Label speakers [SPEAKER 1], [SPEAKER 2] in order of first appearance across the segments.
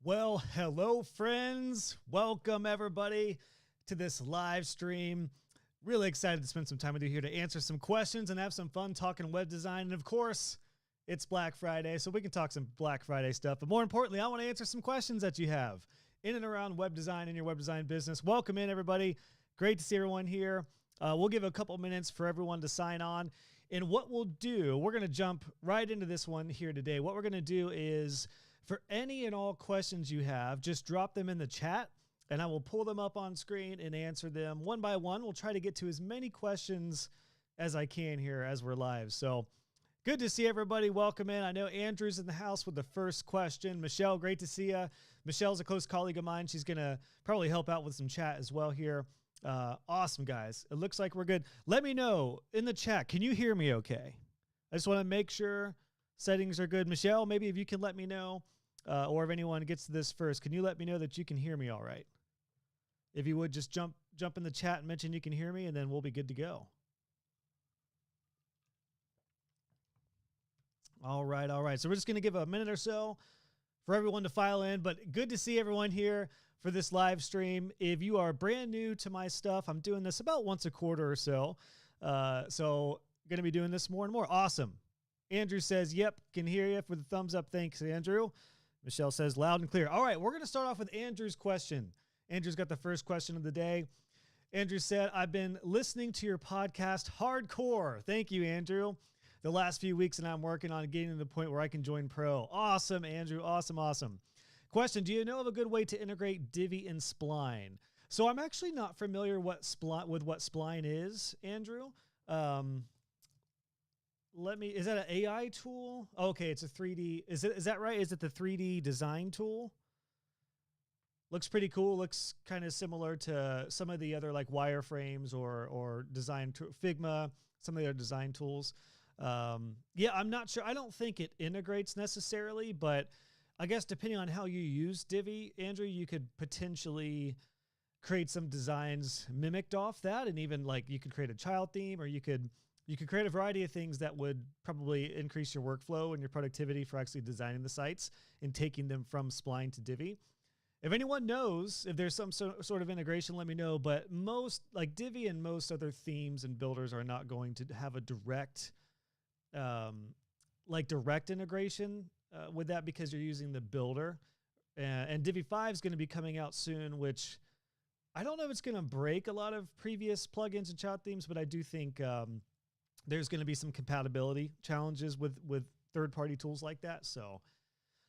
[SPEAKER 1] Well, hello, friends. Welcome, everybody, to this live stream. Really excited to spend some time with you here to answer some questions and have some fun talking web design. And of course, it's Black Friday, so we can talk some Black Friday stuff. But more importantly, I want to answer some questions that you have in and around web design and your web design business. Welcome in, everybody. Great to see everyone here. We'll give a couple minutes for everyone to sign on. And what we'll do, we're going to jump right into this one here today. What we're going to do is, for any and all questions you have, just drop them in the chat and I will pull them up on screen and answer them one by one. We'll try to get to as many questions as I can here as we're live. So good to see everybody. Welcome in. I know Andrew's in the house with the first question. Michelle, great to see you. Michelle's a close colleague of mine. She's going to probably help out with some chat as well here. Awesome, guys. It looks like we're good. Let me know in the chat. Can you hear me okay? I just want to make sure settings are good. Michelle, maybe if you can let me know, or if anyone gets to this first, can you let me know that you can hear me all right? If you would just jump in the chat and mention you can hear me, and then we'll be good to go. All right. So we're just going to give a minute or so for everyone to file in, but good to see everyone here for this live stream. If you are brand new to my stuff, I'm doing this about once a quarter or so. So going to be doing this more and more. Awesome. Andrew says, yep, can hear you for the thumbs up. Thanks, Andrew. Michelle says loud and clear. All right, we're going to start off with Andrew's question. Andrew's got the first question of the day. Andrew said, I've been listening to your podcast hardcore. Thank you, Andrew. The last few weeks, and I'm working on getting to the point where I can join pro. Awesome, Andrew. Awesome. Question, do you know of a good way to integrate Divi and Spline? So I'm actually not familiar with what Spline is, Andrew. Is that an AI tool? Okay, it's a 3D. Is that right? Is it the 3D design tool? Looks pretty cool. Looks kind of similar to some of the other like wireframes or design Figma, some of the other design tools. Yeah, I'm not sure. I don't think it integrates necessarily, but I guess depending on how you use Divi, Andrew, you could potentially create some designs mimicked off that. And even like you could create a child theme, or you could create a variety of things that would probably increase your workflow and your productivity for actually designing the sites and taking them from Spline to Divi. If anyone knows if there's some sort of integration, let me know. But most, like Divi and most other themes and builders, are not going to have a direct integration with that, because you're using the builder. And Divi 5 is going to be coming out soon, which I don't know if it's going to break a lot of previous plugins and child themes, but I do think there's going to be some compatibility challenges with third-party tools like that. So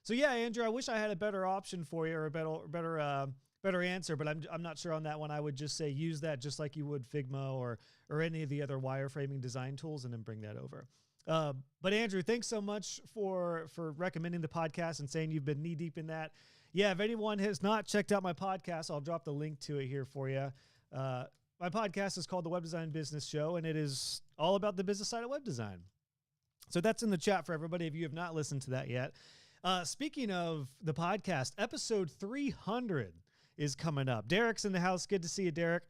[SPEAKER 1] yeah, Andrew, I wish I had a better option for you, or a better answer, but I'm not sure on that one. I would just say use that just like you would Figma or any of the other wireframing design tools, and then bring that over. But Andrew, thanks so much for recommending the podcast and saying you've been knee deep in that. Yeah, if anyone has not checked out my podcast, I'll drop the link to it here for you. My podcast is called The Web Design Business Show, and it is all about the business side of web design. So that's in the chat for everybody if you have not listened to that yet. Speaking of the podcast, episode 300 is coming up. Derek's in the house. Good to see you, Derek.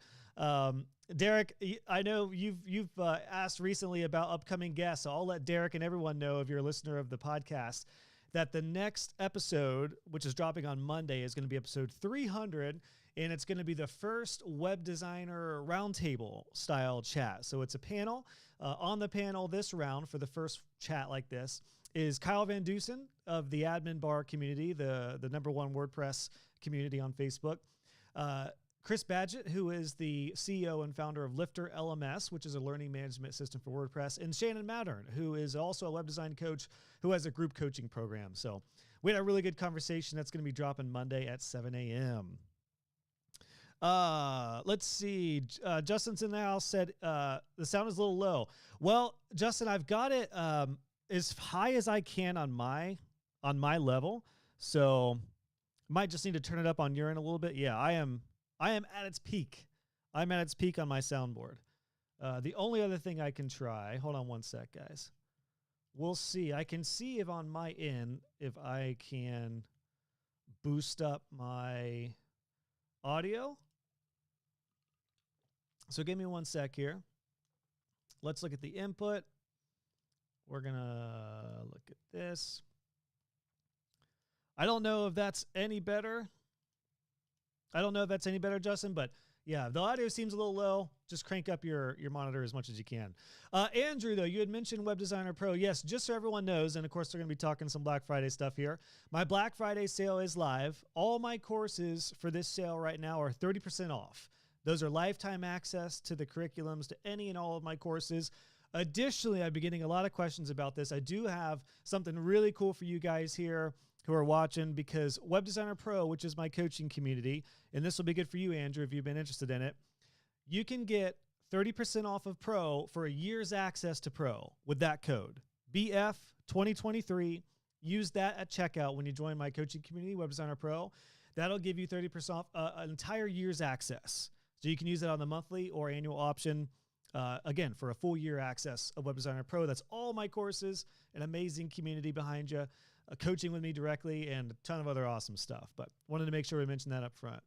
[SPEAKER 1] Derek, I know you've asked recently about upcoming guests, so I'll let Derek and everyone know, if you're a listener of the podcast, that the next episode, which is dropping on Monday, is going to be episode 300, and it's going to be the first web designer roundtable style chat. So it's a panel. On the panel this round, for the first chat like this, is Kyle Van Dusen of the Admin Bar community, the #1 WordPress community on Facebook. Chris Badgett, who is the CEO and founder of Lifter LMS, which is a learning management system for WordPress, and Shannon Mattern, who is also a web design coach who has a group coaching program. So we had a really good conversation that's going to be dropping Monday at 7 a.m. Let's see. Justin's in the house, said the sound is a little low. Well, Justin, I've got it as high as I can on my level. So might just need to turn it up on your end a little bit. Yeah, I am at its peak. I'm at its peak on my soundboard. The only other thing I can try, hold on one sec, guys. We'll see. I can see if on my end, if I can boost up my audio. So give me one sec here. Let's look at the input. We're going to look at this. I don't know if that's any better. Justin, but yeah, the audio seems a little low. Just crank up your monitor as much as you can. Andrew, though, you had mentioned Web Designer Pro. Yes, just so everyone knows, and of course, they're going to be talking some Black Friday stuff here. My Black Friday sale is live. All my courses for this sale right now are 30% off. Those are lifetime access to the curriculums to any and all of my courses. Additionally, I've been getting a lot of questions about this. I do have something really cool for you guys here who are watching, because Web Designer Pro, which is my coaching community, and this will be good for you, Andrew, if you've been interested in it, you can get 30% off of Pro for a year's access to Pro with that code, BF2023. Use that at checkout when you join my coaching community, Web Designer Pro. That'll give you 30% off an entire year's access. So you can use it on the monthly or annual option. Again, for a full year access of Web Designer Pro. That's all my courses, an amazing community behind you, coaching with me directly, and a ton of other awesome stuff. But wanted to make sure we mentioned that up front.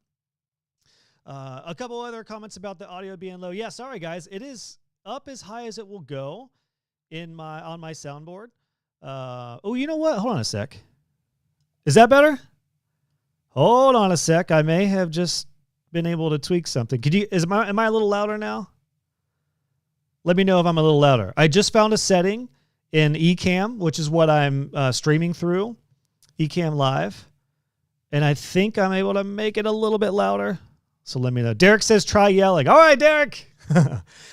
[SPEAKER 1] A couple other comments about the audio being low. Yeah, sorry guys, it is up as high as it will go on my soundboard. Oh, you know what? Hold on a sec. Is that better? Hold on a sec. I may have just been able to tweak something. Am I a little louder now? Let me know if I'm a little louder. I just found a setting in Ecamm, which is what I'm streaming through, Ecamm Live. And I think I'm able to make it a little bit louder. So let me know. Derek says, try yelling. All right, Derek.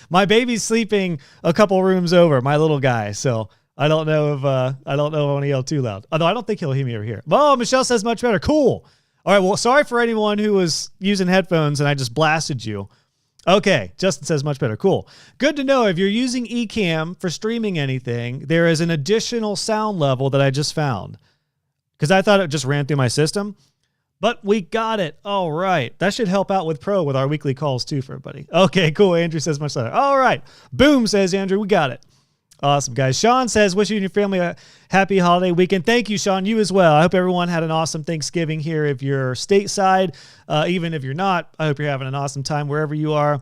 [SPEAKER 1] My baby's sleeping a couple rooms over, my little guy. So I don't know if I want to yell too loud. Although I don't think he'll hear me over here. Oh, Michelle says much better. Cool. All right, well, sorry for anyone who was using headphones and I just blasted you. Okay, Justin says much better. Cool. Good to know. If you're using Ecamm for streaming anything, there is an additional sound level that I just found, because I thought it just ran through my system. But we got it. All right. That should help out with Pro with our weekly calls too for everybody. Okay, cool. Andrew says much better. All right. Boom, says Andrew. We got it. Awesome, guys. Sean says, wish you and your family a happy holiday weekend. Thank you, Sean. You as well. I hope everyone had an awesome Thanksgiving here. If you're stateside, even if you're not, I hope you're having an awesome time wherever you are.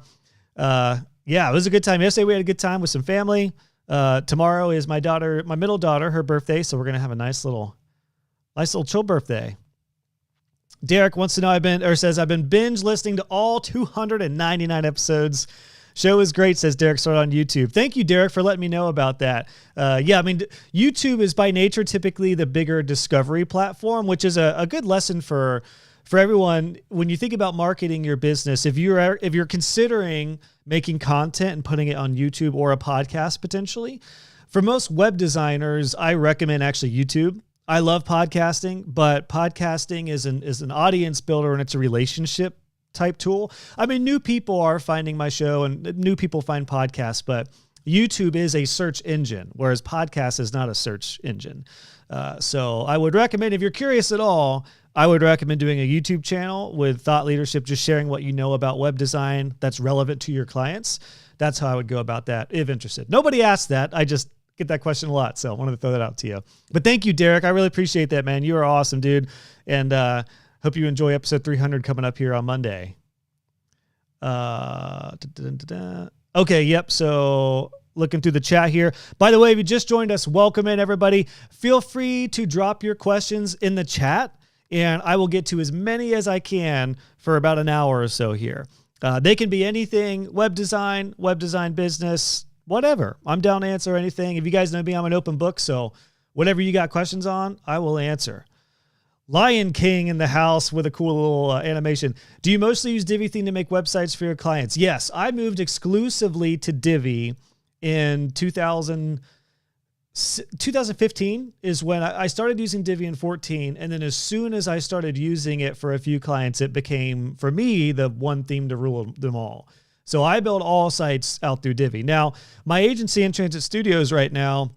[SPEAKER 1] Yeah, it was a good time. Yesterday we had a good time with some family. Tomorrow is my middle daughter, her birthday, so we're going to have a nice little chill birthday. Derek wants to know, says, I've been binge listening to all 299 episodes. Show is great, says Derek, started on YouTube. Thank you, Derek, for letting me know about that. Yeah, I mean, YouTube is by nature typically the bigger discovery platform, which is a good lesson for everyone. When you think about marketing your business, if you're considering making content and putting it on YouTube or a podcast potentially, for most web designers, I recommend actually YouTube. I love podcasting, but podcasting is an audience builder and it's a relationship type tool. I mean, new people are finding my show and new people find podcasts, but YouTube is a search engine, whereas podcast is not a search engine. So I would recommend, if you're curious at all, I would recommend doing a YouTube channel with thought leadership, just sharing what you know about web design that's relevant to your clients. That's how I would go about that if interested. Nobody asked that. I just get that question a lot, so I wanted to throw that out to you. But thank you, Derek. I really appreciate that, man. You are awesome, dude. And hope you enjoy episode 300 coming up here on Monday. Okay, yep. So looking through the chat here. By the way, if you just joined us, welcome in, everybody. Feel free to drop your questions in the chat, and I will get to as many as I can for about an hour or so here. They can be anything, web design business, whatever. I'm down to answer anything. If you guys know me, I'm an open book, so whatever you got questions on, I will answer. Lion King in the house with a cool little animation. Do you mostly use Divi theme to make websites for your clients? Yes, I moved exclusively to Divi in 2015 is when I started using Divi in 14. And then as soon as I started using it for a few clients, it became, for me, the one theme to rule them all. So I build all sites out through Divi. Now, my agency in Transit Studios right now,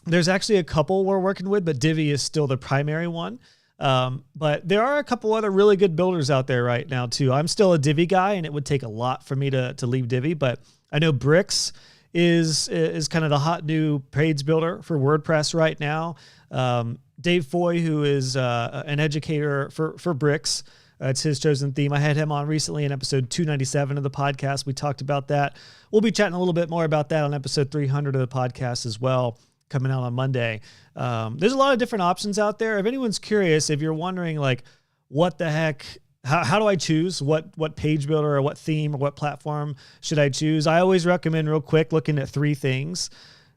[SPEAKER 1] there's actually a couple we're working with, but Divi is still the primary one. But there are a couple other really good builders out there right now too. I'm still a Divi guy, and it would take a lot for me to leave Divi, but I know Bricks is kind of the hot new page builder for WordPress right now. Dave Foy, who is an educator for Bricks, it's his chosen theme. I had him on recently in episode 297 of the podcast. We talked about that. We'll be chatting a little bit more about that on episode 300 of the podcast as well. coming out on Monday. There's a lot of different options out there. If anyone's curious, if you're wondering like, what the heck, how do I choose what page builder or what theme or what platform should I choose? I always recommend real quick looking at 3 things.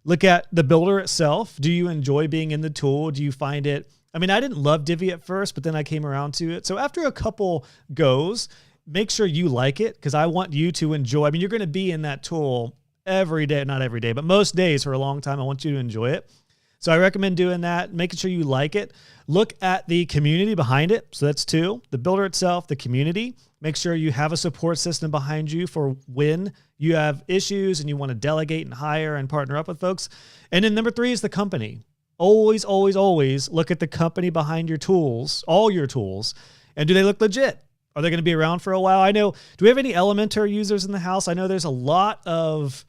[SPEAKER 1] Look at the builder itself. Do you enjoy being in the tool? Do you find it? I mean, I didn't love Divi at first, but then I came around to it. So after a couple goes, make sure you like it, because I want you to enjoy. I mean, you're going to be in that tool every day, not every day, but most days for a long time. I want you to enjoy it. So I recommend doing that, making sure you like it. Look at the community behind it. So that's 2, the builder itself, the community. Make sure you have a support system behind you for when you have issues and you want to delegate and hire and partner up with folks. And then number 3 is the company. Always, always, always look at the company behind your tools, all your tools, and do they look legit? Are they going to be around for a while? I know, do we have any Elementor users in the house? I know there's a lot of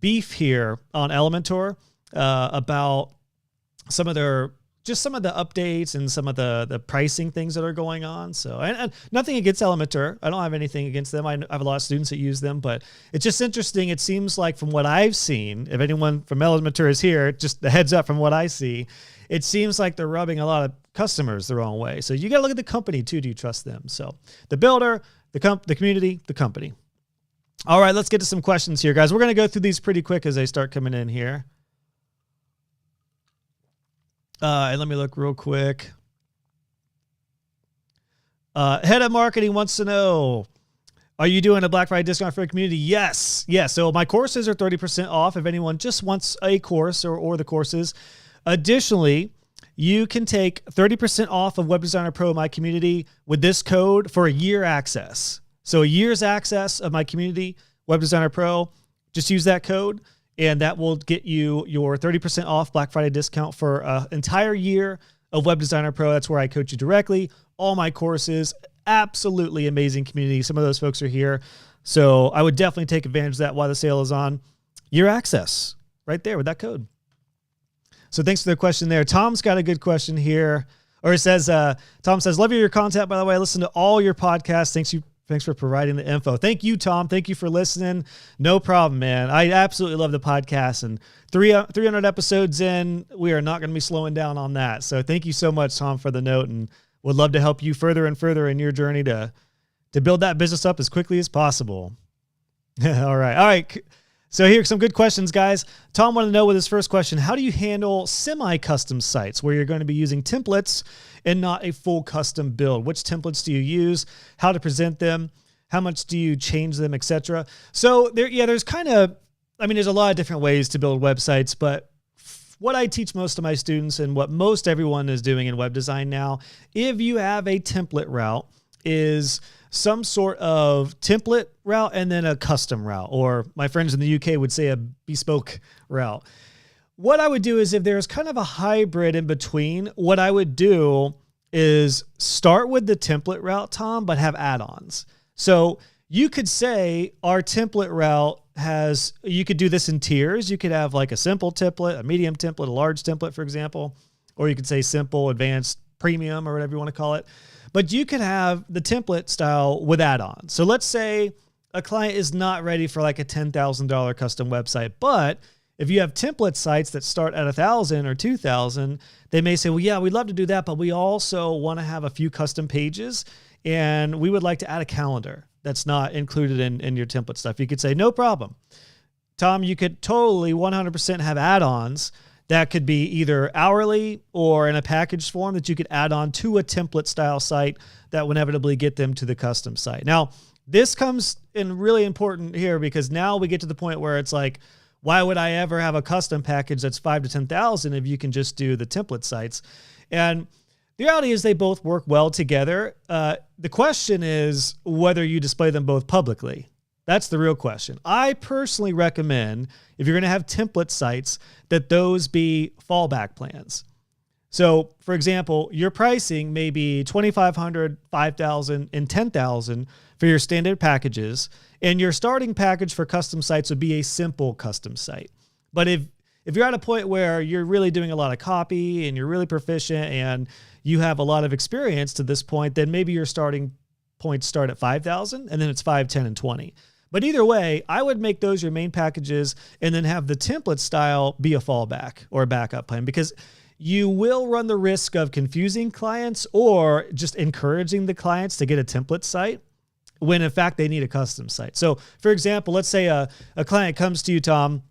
[SPEAKER 1] beef here on Elementor about some of the updates and some of the pricing things that are going on. So, and nothing against Elementor. I don't have anything against them. I have a lot of students that use them, but it's just interesting. It seems like from what I've seen, if anyone from Elementor is here, just the heads up from what I see, it seems like they're rubbing a lot of customers the wrong way. So you got to look at the company too. Do you trust them? So the builder, the community, the company. All right, let's get to some questions here, guys. We're going to go through these pretty quick as they start coming in here. And let me look real quick. Head of marketing wants to know, are you doing a Black Friday discount for the community? Yes. Yes. So my courses are 30% off if anyone just wants a course or the courses. Additionally, you can take 30% off of Web Designer Pro My Community with this code for a year access. So a year's access of My Community, Web Designer Pro, just use that code, and that will get you your 30% off Black Friday discount for an entire year of Web Designer Pro. That's where I coach you directly. All my courses, absolutely amazing community. Some of those folks are here. So I would definitely take advantage of that while the sale is on. Year access right there with that code. So thanks for the question there. Tom's got a good question here. Or it says, Tom says, love your content, by the way. I listen to all your podcasts. Thanks for providing the info. Thank you, Tom. Thank you for listening. No problem, man. I absolutely love the podcast. And 300 episodes in, we are not going to be slowing down on that. So thank you so much, Tom, for the note. And would love to help you further and further in your journey to build that business up as quickly as possible. All right. So here are some good questions, guys. Tom wanted to know with his first question, how do you handle semi-custom sites where you're going to be using templates and not a full custom build? Which templates do you use? How to present them? How much do you change them, etc.? So there's kind of, there's a lot of different ways to build websites, but what I teach most of my students and what most everyone is doing in web design now, if you have a template route, is some sort of template route and then a custom route, or my friends in the UK would say a bespoke route. What I would do is if there's kind of a hybrid in between, what I would do is start with the template route, Tom, but have add-ons. So you could say our template route you could do this in tiers. You could have like a simple template, a medium template, a large template, for example, or you could say simple, advanced, premium, or whatever you want to call it. But you could have the template style with add-ons. So let's say a client is not ready for like a $10,000 custom website, but if you have template sites that start at $1,000 or $2,000, they may say, well, yeah, we'd love to do that, but we also want to have a few custom pages, and we would like to add a calendar that's not included in your template stuff. You could say, no problem. Tom, you could totally 100% have add-ons that could be either hourly or in a package form that you could add on to a template style site that would inevitably get them to the custom site. Now, this comes in really important here because now we get to the point where it's like, why would I ever have a custom package that's $5,000 to $10,000 if you can just do the template sites? And the reality is they both work well together. The question is whether you display them both publicly. That's the real question. I personally recommend, if you're going to have template sites, that those be fallback plans. So, for example, your pricing may be $2,500, $5,000, and $10,000 for your standard packages, and your starting package for custom sites would be a simple custom site. But if you're at a point where you're really doing a lot of copy and you're really proficient and you have a lot of experience to this point, then maybe your starting points start at $5,000 and then it's $5,000, $10,000, and $20,000. But either way, I would make those your main packages and then have the template style be a fallback or a backup plan, because you will run the risk of confusing clients or just encouraging the clients to get a template site when in fact they need a custom site. So for example, let's say a client comes to you, Tom,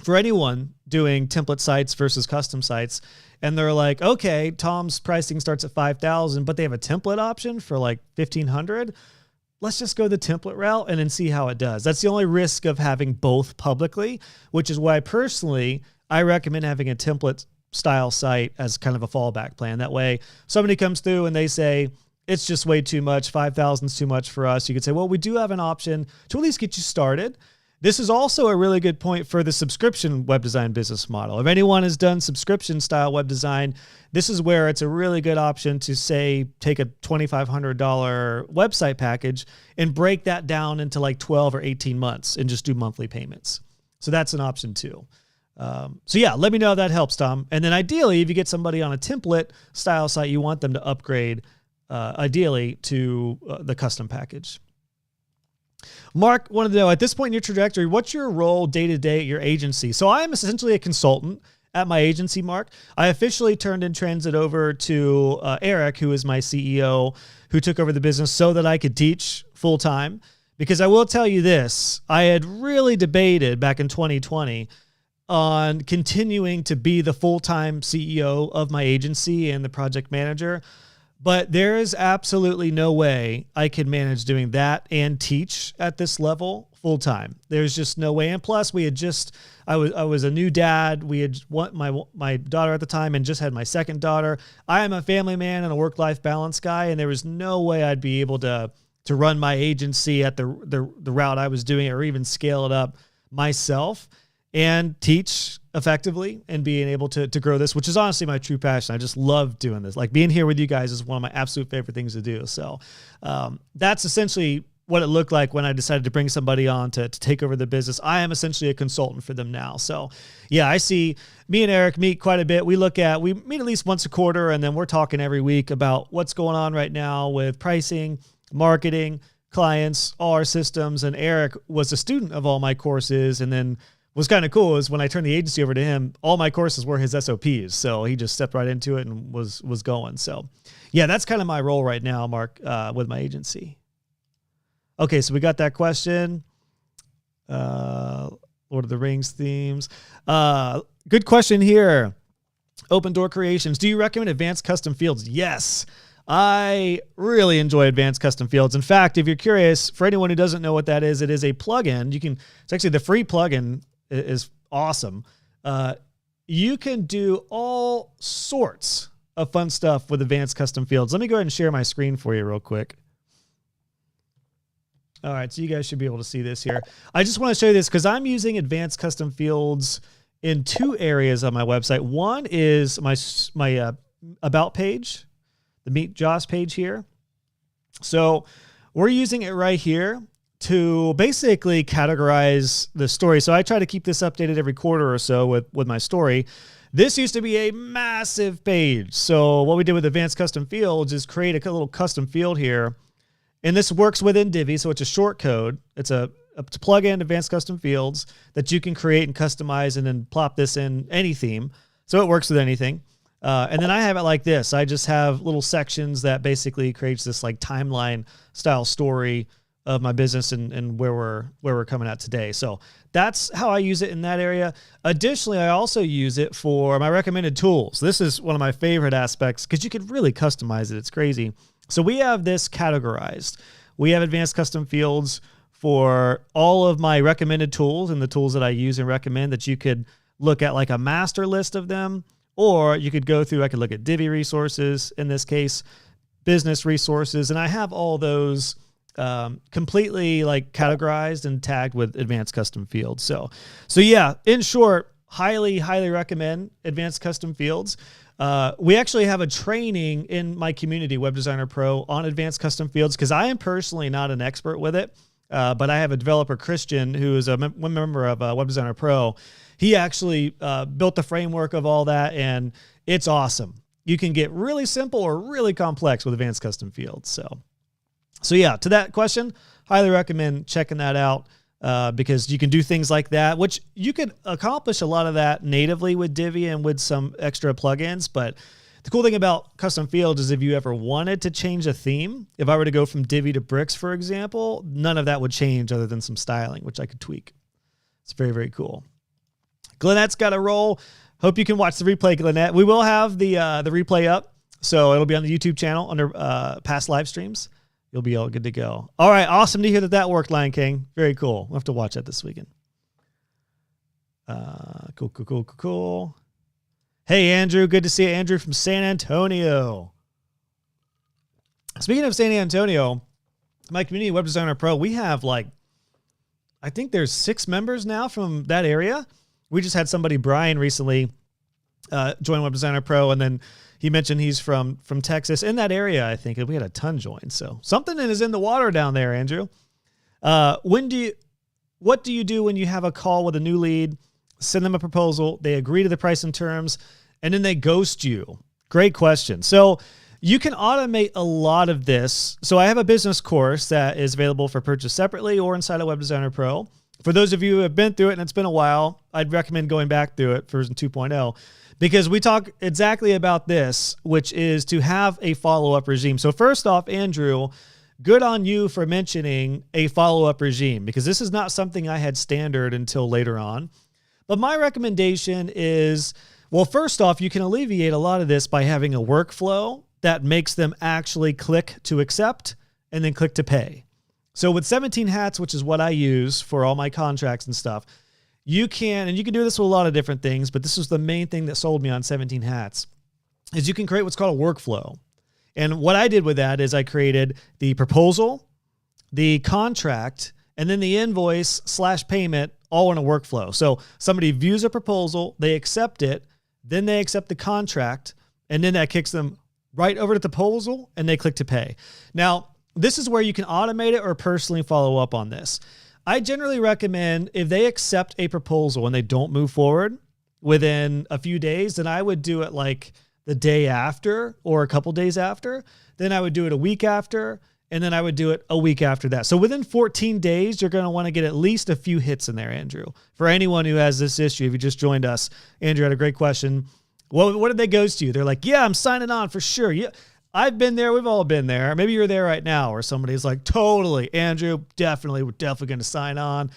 [SPEAKER 1] for anyone doing template sites versus custom sites, and they're like, okay, Tom's pricing starts at 5,000, but they have a template option for like 1,500. Let's just go the template route and then see how it does. That's the only risk of having both publicly, which is why personally, I recommend having a template style site as kind of a fallback plan. That way somebody comes through and they say, it's just way too much. 5,000 is too much for us. You could say, well, we do have an option to at least get you started. This is also a really good point for the subscription web design business model. If anyone has done subscription style web design, this is where it's a really good option to say, take a $2,500 website package and break that down into like 12 or 18 months and just do monthly payments. So that's an option too. So yeah, let me know if that helps, Tom. And then ideally, if you get somebody on a template style site, you want them to upgrade ideally to the custom package. Mark wanted to know, at this point in your trajectory, what's your role day-to-day at your agency? So I am essentially a consultant at my agency, Mark. I officially turned in transit over to Eric, who is my CEO, who took over the business so that I could teach full-time. Because I will tell you this, I had really debated back in 2020 on continuing to be the full-time CEO of my agency and the project manager. But there is absolutely no way I could manage doing that and teach at this level full time. There's just no way. And plus, I was a new dad. We had my daughter at the time and just had my second daughter. I am a family man and a work-life balance guy, and there was no way I'd be able to run my agency at the route I was doing it, or even scale it up myself and teach effectively and being able to grow this, which is honestly my true passion. I just love doing this. Like, being here with you guys is one of my absolute favorite things to do. So that's essentially what it looked like when I decided to bring somebody on to take over the business. I am essentially a consultant for them now. So yeah, I see me and Eric meet quite a bit. We meet at least once a quarter, and then we're talking every week about what's going on right now with pricing, marketing, clients, all our systems. And Eric was a student of all my courses, and then what's kind of cool is when I turned the agency over to him, all my courses were his SOPs. So he just stepped right into it and was going. So yeah, that's kind of my role right now, Mark, with my agency. Okay, so we got that question. Lord of the Rings themes. Good question here. Open Door Creations. Do you recommend advanced custom fields? Yes. I really enjoy advanced custom fields. In fact, if you're curious, for anyone who doesn't know what that is, it is a plugin. It's actually the free plugin is awesome. You can do all sorts of fun stuff with advanced custom fields. Let me go ahead and share my screen for you real quick. All right, so you guys should be able to see this here. I just want to show you this because I'm using advanced custom fields in two areas on my website. One is my about page, the Meet Josh page here. So we're using it right here to basically categorize the story. So I try to keep this updated every quarter or so with my story. This used to be a massive page. So what we did with advanced custom fields is create a little custom field here. And this works within Divi, so it's a short code. It's a plug-in advanced custom fields that you can create and customize and then plop this in any theme. So it works with anything. And then I have it like this. I just have little sections that basically creates this like timeline style story of my business and where we're coming at today. So that's how I use it in that area. Additionally, I also use it for my recommended tools. This is one of my favorite aspects because you could really customize it. It's crazy. So we have this categorized. We have advanced custom fields for all of my recommended tools and the tools that I use and recommend that you could look at like a master list of them, or you could go through, I could look at Divi resources, in this case, business resources. And I have all those completely like categorized and tagged with advanced custom fields. So yeah, in short, highly recommend advanced custom fields. We actually have a training in my community, Web Designer Pro, on advanced custom fields because I am personally not an expert with it, but I have a developer, Christian, who is one member of Web Designer Pro. He actually built the framework of all that, and it's awesome. You can get really simple or really complex with advanced custom fields. So yeah, to that question, highly recommend checking that out because you can do things like that, which you could accomplish a lot of that natively with Divi and with some extra plugins. But the cool thing about custom fields is if you ever wanted to change a theme, if I were to go from Divi to Bricks, for example, none of that would change other than some styling, which I could tweak. It's very, very cool. Glennette's got a roll. Hope you can watch the replay, Glennette. We will have the replay up, so it'll be on the YouTube channel under past live streams. You'll be all good to go. All right, awesome to hear that worked, Lion King. Very cool. We'll have to watch that this weekend. Cool. Hey, Andrew. Good to see you, Andrew from San Antonio. Speaking of San Antonio, my community web designer pro, we have I think there's 6 members now from that area. We just had somebody, Brian, recently join Web Designer Pro, and then he mentioned he's from Texas in that area, I think, and we had a ton join. So something is in the water down there, Andrew. What do you do when you have a call with a new lead, send them a proposal, they agree to the price and terms, and then they ghost you? Great question. So you can automate a lot of this. So I have a business course that is available for purchase separately or inside of Web Designer Pro. For those of you who have been through it and it's been a while, I'd recommend going back through it, version 2.0, because we talk exactly about this, which is to have a follow-up regime. So first off, Andrew, good on you for mentioning a follow-up regime, because this is not something I had standard until later on. But my recommendation is, well, first off, you can alleviate a lot of this by having a workflow that makes them actually click to accept and then click to pay. So with 17 hats, which is what I use for all my contracts and stuff, you can do this with a lot of different things, but this was the main thing that sold me on 17 hats, is you can create what's called a workflow. And what I did with that is I created the proposal, the contract, and then the invoice / payment all in a workflow. So somebody views a proposal, they accept it, then they accept the contract, and then that kicks them right over to the proposal, and they click to pay. Now, this is where you can automate it or personally follow up on this. I generally recommend if they accept a proposal and they don't move forward within a few days, then I would do it like the day after or a couple days after. Then I would do it a week after, and then I would do it a week after that. So within 14 days, you're going to want to get at least a few hits in there, Andrew. For anyone who has this issue, if you just joined us, Andrew had a great question. What did they ghost you? They're like, yeah, I'm signing on for sure. Yeah. I've been there. We've all been there. Maybe you're there right now, or somebody's like, totally, Andrew, we're definitely going to sign on.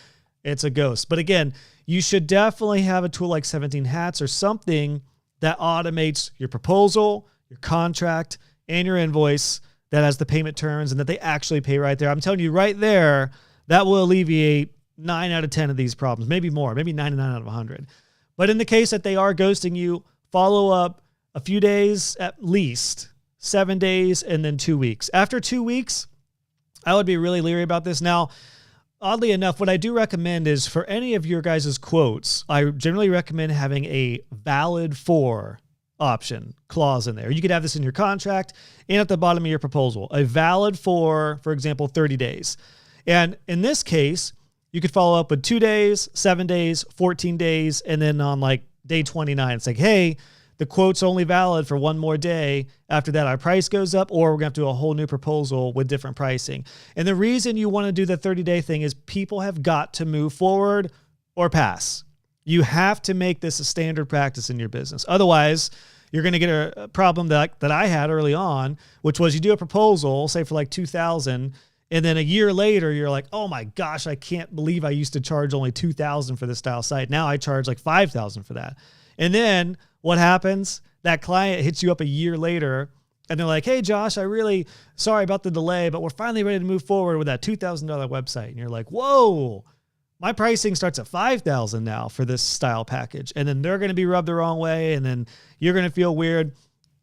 [SPEAKER 1] It's a ghost. But again, you should definitely have a tool like 17 Hats or something that automates your proposal, your contract, and your invoice that has the payment terms and that they actually pay right there. I'm telling you right there, that will alleviate 9 out of 10 of these problems, maybe more, maybe 99 out of 100. But in the case that they are ghosting you, follow up a few days at least, 7 days, and then 2 weeks. After 2 weeks, I would be really leery about this. Now, oddly enough, what I do recommend is for any of your guys' quotes, I generally recommend having a valid for option clause in there. You could have this in your contract and at the bottom of your proposal. A valid for example, 30 days. And in this case, you could follow up with 2 days, 7 days, 14 days, and then on like day 29, it's like, hey, the quote's only valid for 1 more day. After that, our price goes up, or we're going to have to do a whole new proposal with different pricing. And the reason you want to do the 30-day thing is people have got to move forward or pass. You have to make this a standard practice in your business. Otherwise, you're going to get a problem that I had early on, which was you do a proposal, say for like $2,000, and then a year later, you're like, oh my gosh, I can't believe I used to charge only $2,000 for this style site. Now I charge like $5,000 for that. And then what happens? That client hits you up a year later and they're like, hey, Josh, sorry about the delay, but we're finally ready to move forward with that $2,000 website. And you're like, whoa, my pricing starts at $5,000 now for this style package. And then they're going to be rubbed the wrong way. And then you're going to feel weird.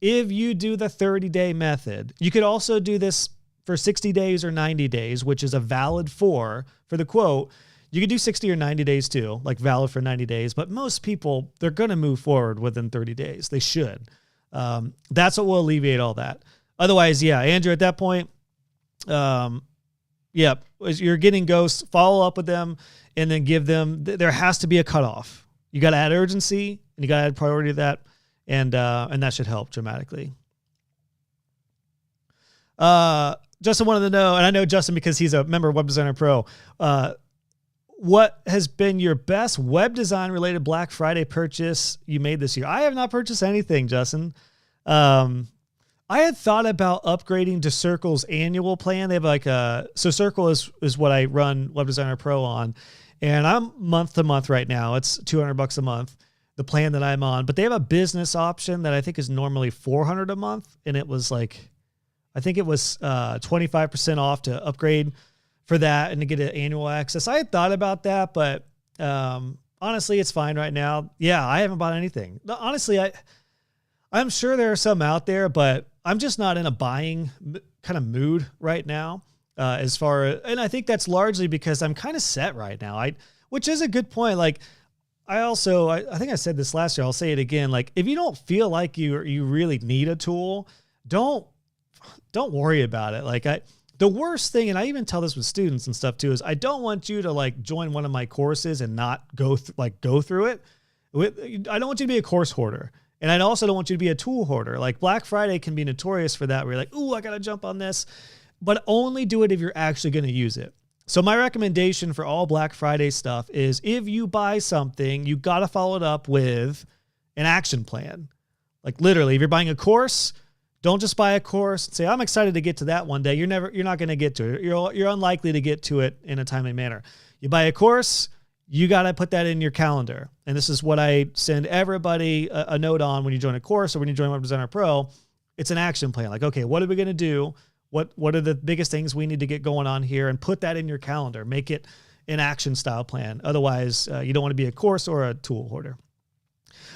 [SPEAKER 1] If you do the 30-day method, you could also do this for 60 days or 90 days, which is a valid for the quote. You could do 60 or 90 days too, like valid for 90 days. But most people, they're going to move forward within 30 days. They should. That's what will alleviate all that. Otherwise, yeah, Andrew, at that point, you're getting ghosts, follow up with them, and then give them, there has to be a cutoff. You got to add urgency, and you got to add priority to that, and that should help dramatically. Justin wanted to know, and I know Justin because he's a member of Web Designer Pro. What has been your best web design related Black Friday purchase you made this year? I have not purchased anything, Justin. I had thought about upgrading to Circle's annual plan. They have like so Circle is what I run Web Designer Pro on, and I'm month to month right now. It's $200 a month, the plan that I'm on, but they have a business option that I think is normally $400 a month. And it was like, I think it was 25% off to upgrade for that and to get an annual access. I had thought about that, but honestly, it's fine right now. Yeah, I haven't bought anything. Honestly, I'm sure there are some out there, but I'm just not in a buying kind of mood right now. And I think that's largely because I'm kind of set right now. Which is a good point. Like, I think I said this last year. I'll say it again. Like, if you don't feel like you really need a tool, don't worry about it. Like, the worst thing, and I even tell this with students and stuff too, is I don't want you to like join one of my courses and not go through it. I don't want you to be a course hoarder. And I also don't want you to be a tool hoarder. Like, Black Friday can be notorious for that, where you're like, ooh, I got to jump on this, but only do it if you're actually going to use it. So my recommendation for all Black Friday stuff is, if you buy something, you got to follow it up with an action plan. Like, literally, if you're buying a course, don't just buy a course and say, I'm excited to get to that one day. You're not going to get to it. You're unlikely to get to it in a timely manner. You buy a course, you got to put that in your calendar. And this is what I send everybody a note on when you join a course or when you join Web Designer Pro. It's an action plan. Like, okay, what are we going to do? What are the biggest things we need to get going on here? And put that in your calendar. Make it an action style plan. Otherwise, you don't want to be a course or a tool hoarder.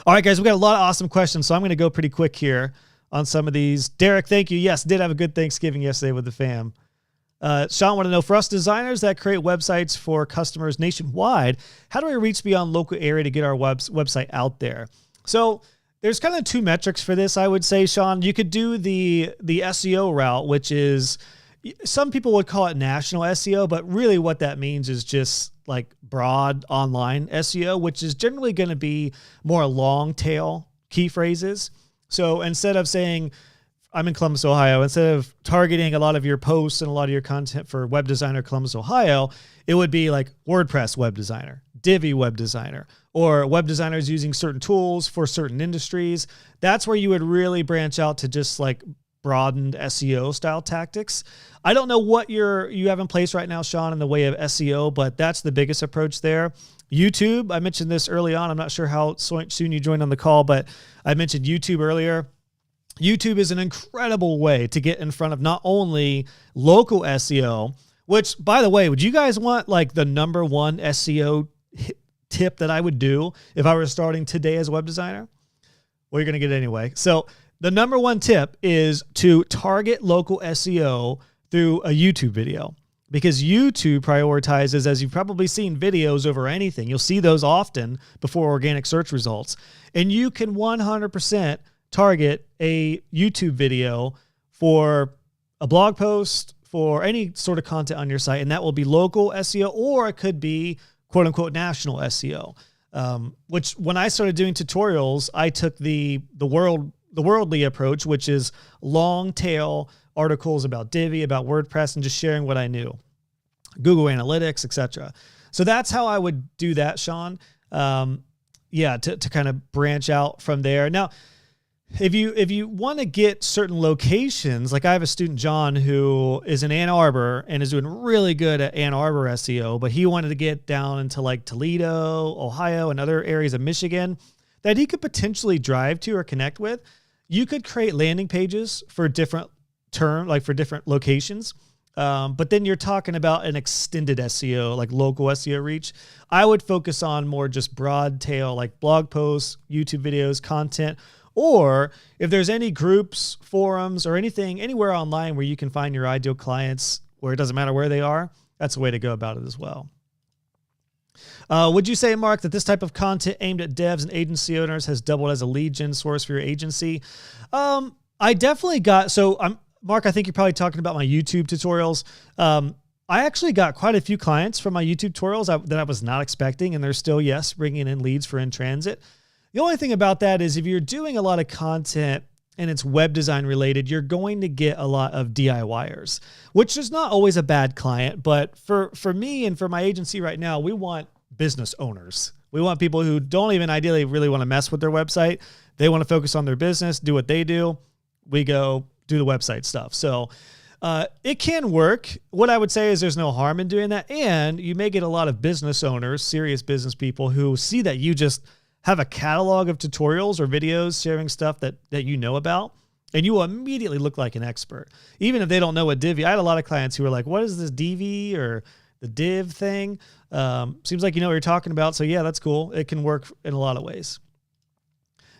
[SPEAKER 1] All right, guys, we got a lot of awesome questions, so I'm going to go pretty quick here on some of these. Derek, thank you. Yes, did have a good Thanksgiving yesterday with the fam. Sean wanted to know, for us designers that create websites for customers nationwide, how do we reach beyond local area to get our website out there? So there's kind of two metrics for this, I would say, Sean. You could do the SEO route, which is, some people would call it national SEO, but really what that means is just like broad online SEO, which is generally going to be more long tail key phrases. So instead of saying, I'm in Columbus, Ohio, instead of targeting a lot of your posts and a lot of your content for Web Designer Columbus, Ohio, it would be like WordPress web designer, Divi web designer, or web designers using certain tools for certain industries. That's where you would really branch out to just like broadened SEO style tactics. I don't know what you have in place right now, Sean, in the way of SEO, but that's the biggest approach there. YouTube, I mentioned this early on. I'm not sure how soon you joined on the call, but I mentioned YouTube earlier. YouTube is an incredible way to get in front of not only local SEO, which, by the way, would you guys want like the number one SEO tip that I would do if I were starting today as a web designer? Well, you're going to get it anyway. So the number one tip is to target local SEO through a YouTube video, because YouTube prioritizes, as you've probably seen, videos over anything. You'll see those often before organic search results. And you can 100% target a YouTube video for a blog post, for any sort of content on your site, and that will be local SEO, or it could be quote unquote national SEO. Which, when I started doing tutorials, I took the worldly approach, which is long tail articles about Divi, about WordPress, and just sharing what I knew, Google Analytics, etc. So that's how I would do that, Sean. To kind of branch out from there. Now, if you want to get certain locations, like I have a student, John, who is in Ann Arbor and is doing really good at Ann Arbor SEO, but he wanted to get down into like Toledo, Ohio, and other areas of Michigan that he could potentially drive to or connect with. You could create landing pages for different for different locations. But then you're talking about an extended SEO, like local SEO reach. I would focus on more just broad tail, like blog posts, YouTube videos, content. Or if there's any groups, forums, or anything anywhere online where you can find your ideal clients, where it doesn't matter where they are, that's a way to go about it as well. Would you say, Mark, that this type of content aimed at devs and agency owners has doubled as a lead gen source for your agency? I definitely got, Mark, I think you're probably talking about my YouTube tutorials. I actually got quite a few clients from my YouTube tutorials that I was not expecting, and they're still, yes, bringing in leads for in transit. The only thing about that is if you're doing a lot of content and it's web design related, you're going to get a lot of DIYers, which is not always a bad client. But for me and for my agency right now, we want business owners. We want people who don't even ideally really want to mess with their website. They want to focus on their business, do what they do. We go do the website stuff. So it can work. What I would say is there's no harm in doing that. And you may get a lot of business owners, serious business people who see that you just have a catalog of tutorials or videos sharing stuff that you know about, and you will immediately look like an expert. Even if they don't know what Divi, I had a lot of clients who were like, what is this Divi or the div thing? Seems like you know what you're talking about. So yeah, that's cool. It can work in a lot of ways.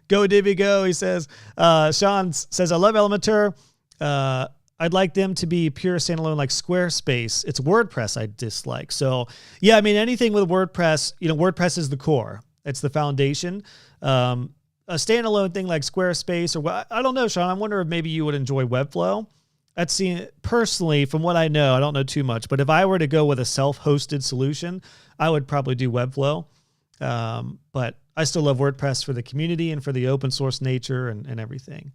[SPEAKER 1] Go Divi, go, he says. Sean says, I love Elementor. I'd like them to be pure standalone like Squarespace. It's WordPress I dislike. So yeah, I mean, anything with WordPress, WordPress is the core. It's the foundation. A standalone thing like Squarespace or I don't know, Sean. I wonder if maybe you would enjoy Webflow. I'd seen personally, from what I know, I don't know too much, but if I were to go with a self-hosted solution, I would probably do Webflow. But I still love WordPress for the community and for the open source nature and everything.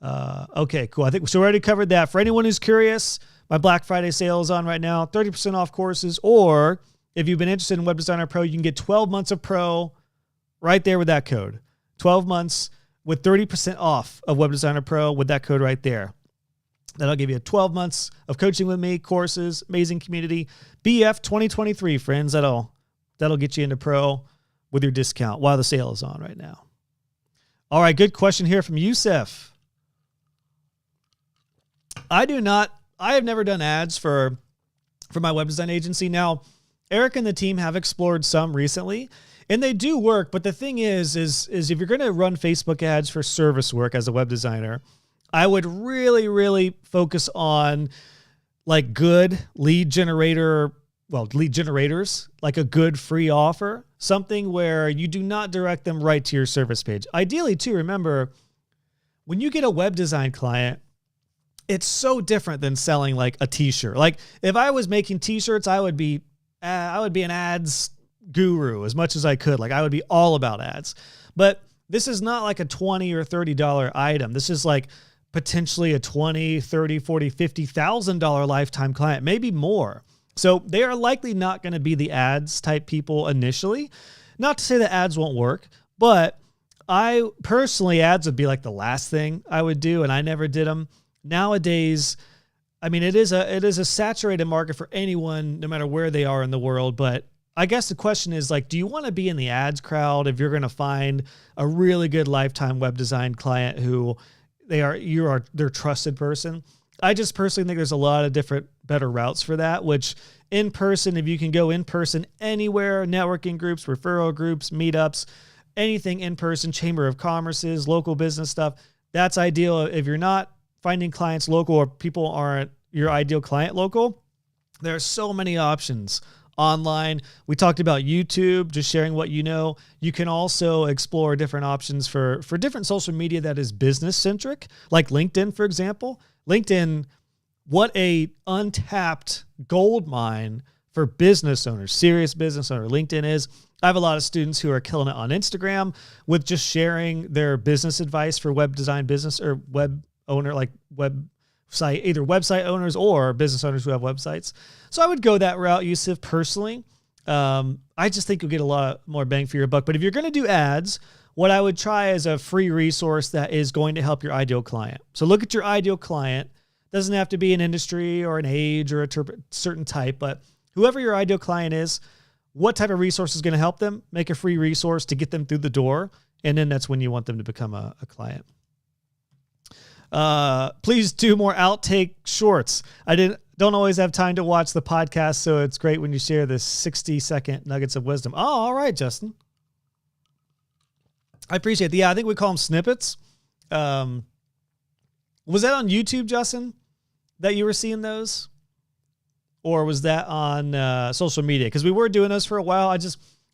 [SPEAKER 1] Okay, cool. I think so. We already covered that. For anyone who's curious, my Black Friday sale is on right now, 30% off courses, or if you've been interested in Web Designer Pro, you can get 12 months of Pro right there with that code. 12 months with 30% off of Web Designer Pro with that code right there. That'll give you 12 months of coaching with me, courses, amazing community. BF 2023, friends. That'll get you into Pro with your discount while the sale is on right now. All right, good question here from Yusef. I have never done ads for my web design agency. Now, Eric and the team have explored some recently, and they do work. But the thing is if you're going to run Facebook ads for service work as a web designer, I would really, really focus on like good lead generators, like a good free offer, something where you do not direct them right to your service page. Ideally, too, remember, when you get a web design client, it's so different than selling like a t-shirt. Like if I was making t-shirts, I would be an ads guru as much as I could. Like I would be all about ads. But this is not like a $20 or $30 item. This is like potentially a $20, $30, $40, $50,000 lifetime client, maybe more. So they are likely not going to be the ads type people initially. Not to say that ads won't work, but I personally, ads would be like the last thing I would do, and I never did them. Nowadays, I mean, it is a saturated market for anyone, no matter where they are in the world. But I guess the question is like, do you want to be in the ads crowd if you're going to find a really good lifetime web design client who you are their trusted person? I just personally think there's a lot of different better routes for that, which in person, if you can go in person anywhere, networking groups, referral groups, meetups, anything in person, chamber of commerces, local business stuff, that's ideal. If you're not finding clients local or people aren't your ideal client local, there are so many options online. We talked about YouTube, just sharing what you know. You can also explore different options for different social media that is business centric, like LinkedIn, for example. LinkedIn, what a untapped gold mine for business owners, serious business owner. LinkedIn is. I have a lot of students who are killing it on Instagram with just sharing their business advice for web design business or web owner, like website, either website owners or business owners who have websites. So I would go that route, Yusuf, personally. I just think you'll get a lot more bang for your buck. But if you're going to do ads, what I would try is a free resource that is going to help your ideal client. So look at your ideal client. Doesn't have to be an industry or an age or a certain type, but whoever your ideal client is, what type of resource is going to help them? Make a free resource to get them through the door. And then that's when you want them to become a client. Please do more outtake shorts. I don't always have time to watch the podcast, so it's great when you share the 60-second nuggets of wisdom. Oh, all right, Justin. I appreciate it. Yeah, I think we call them snippets. Was that on YouTube, Justin, that you were seeing those? Or was that on social media? Because we were doing those for a while.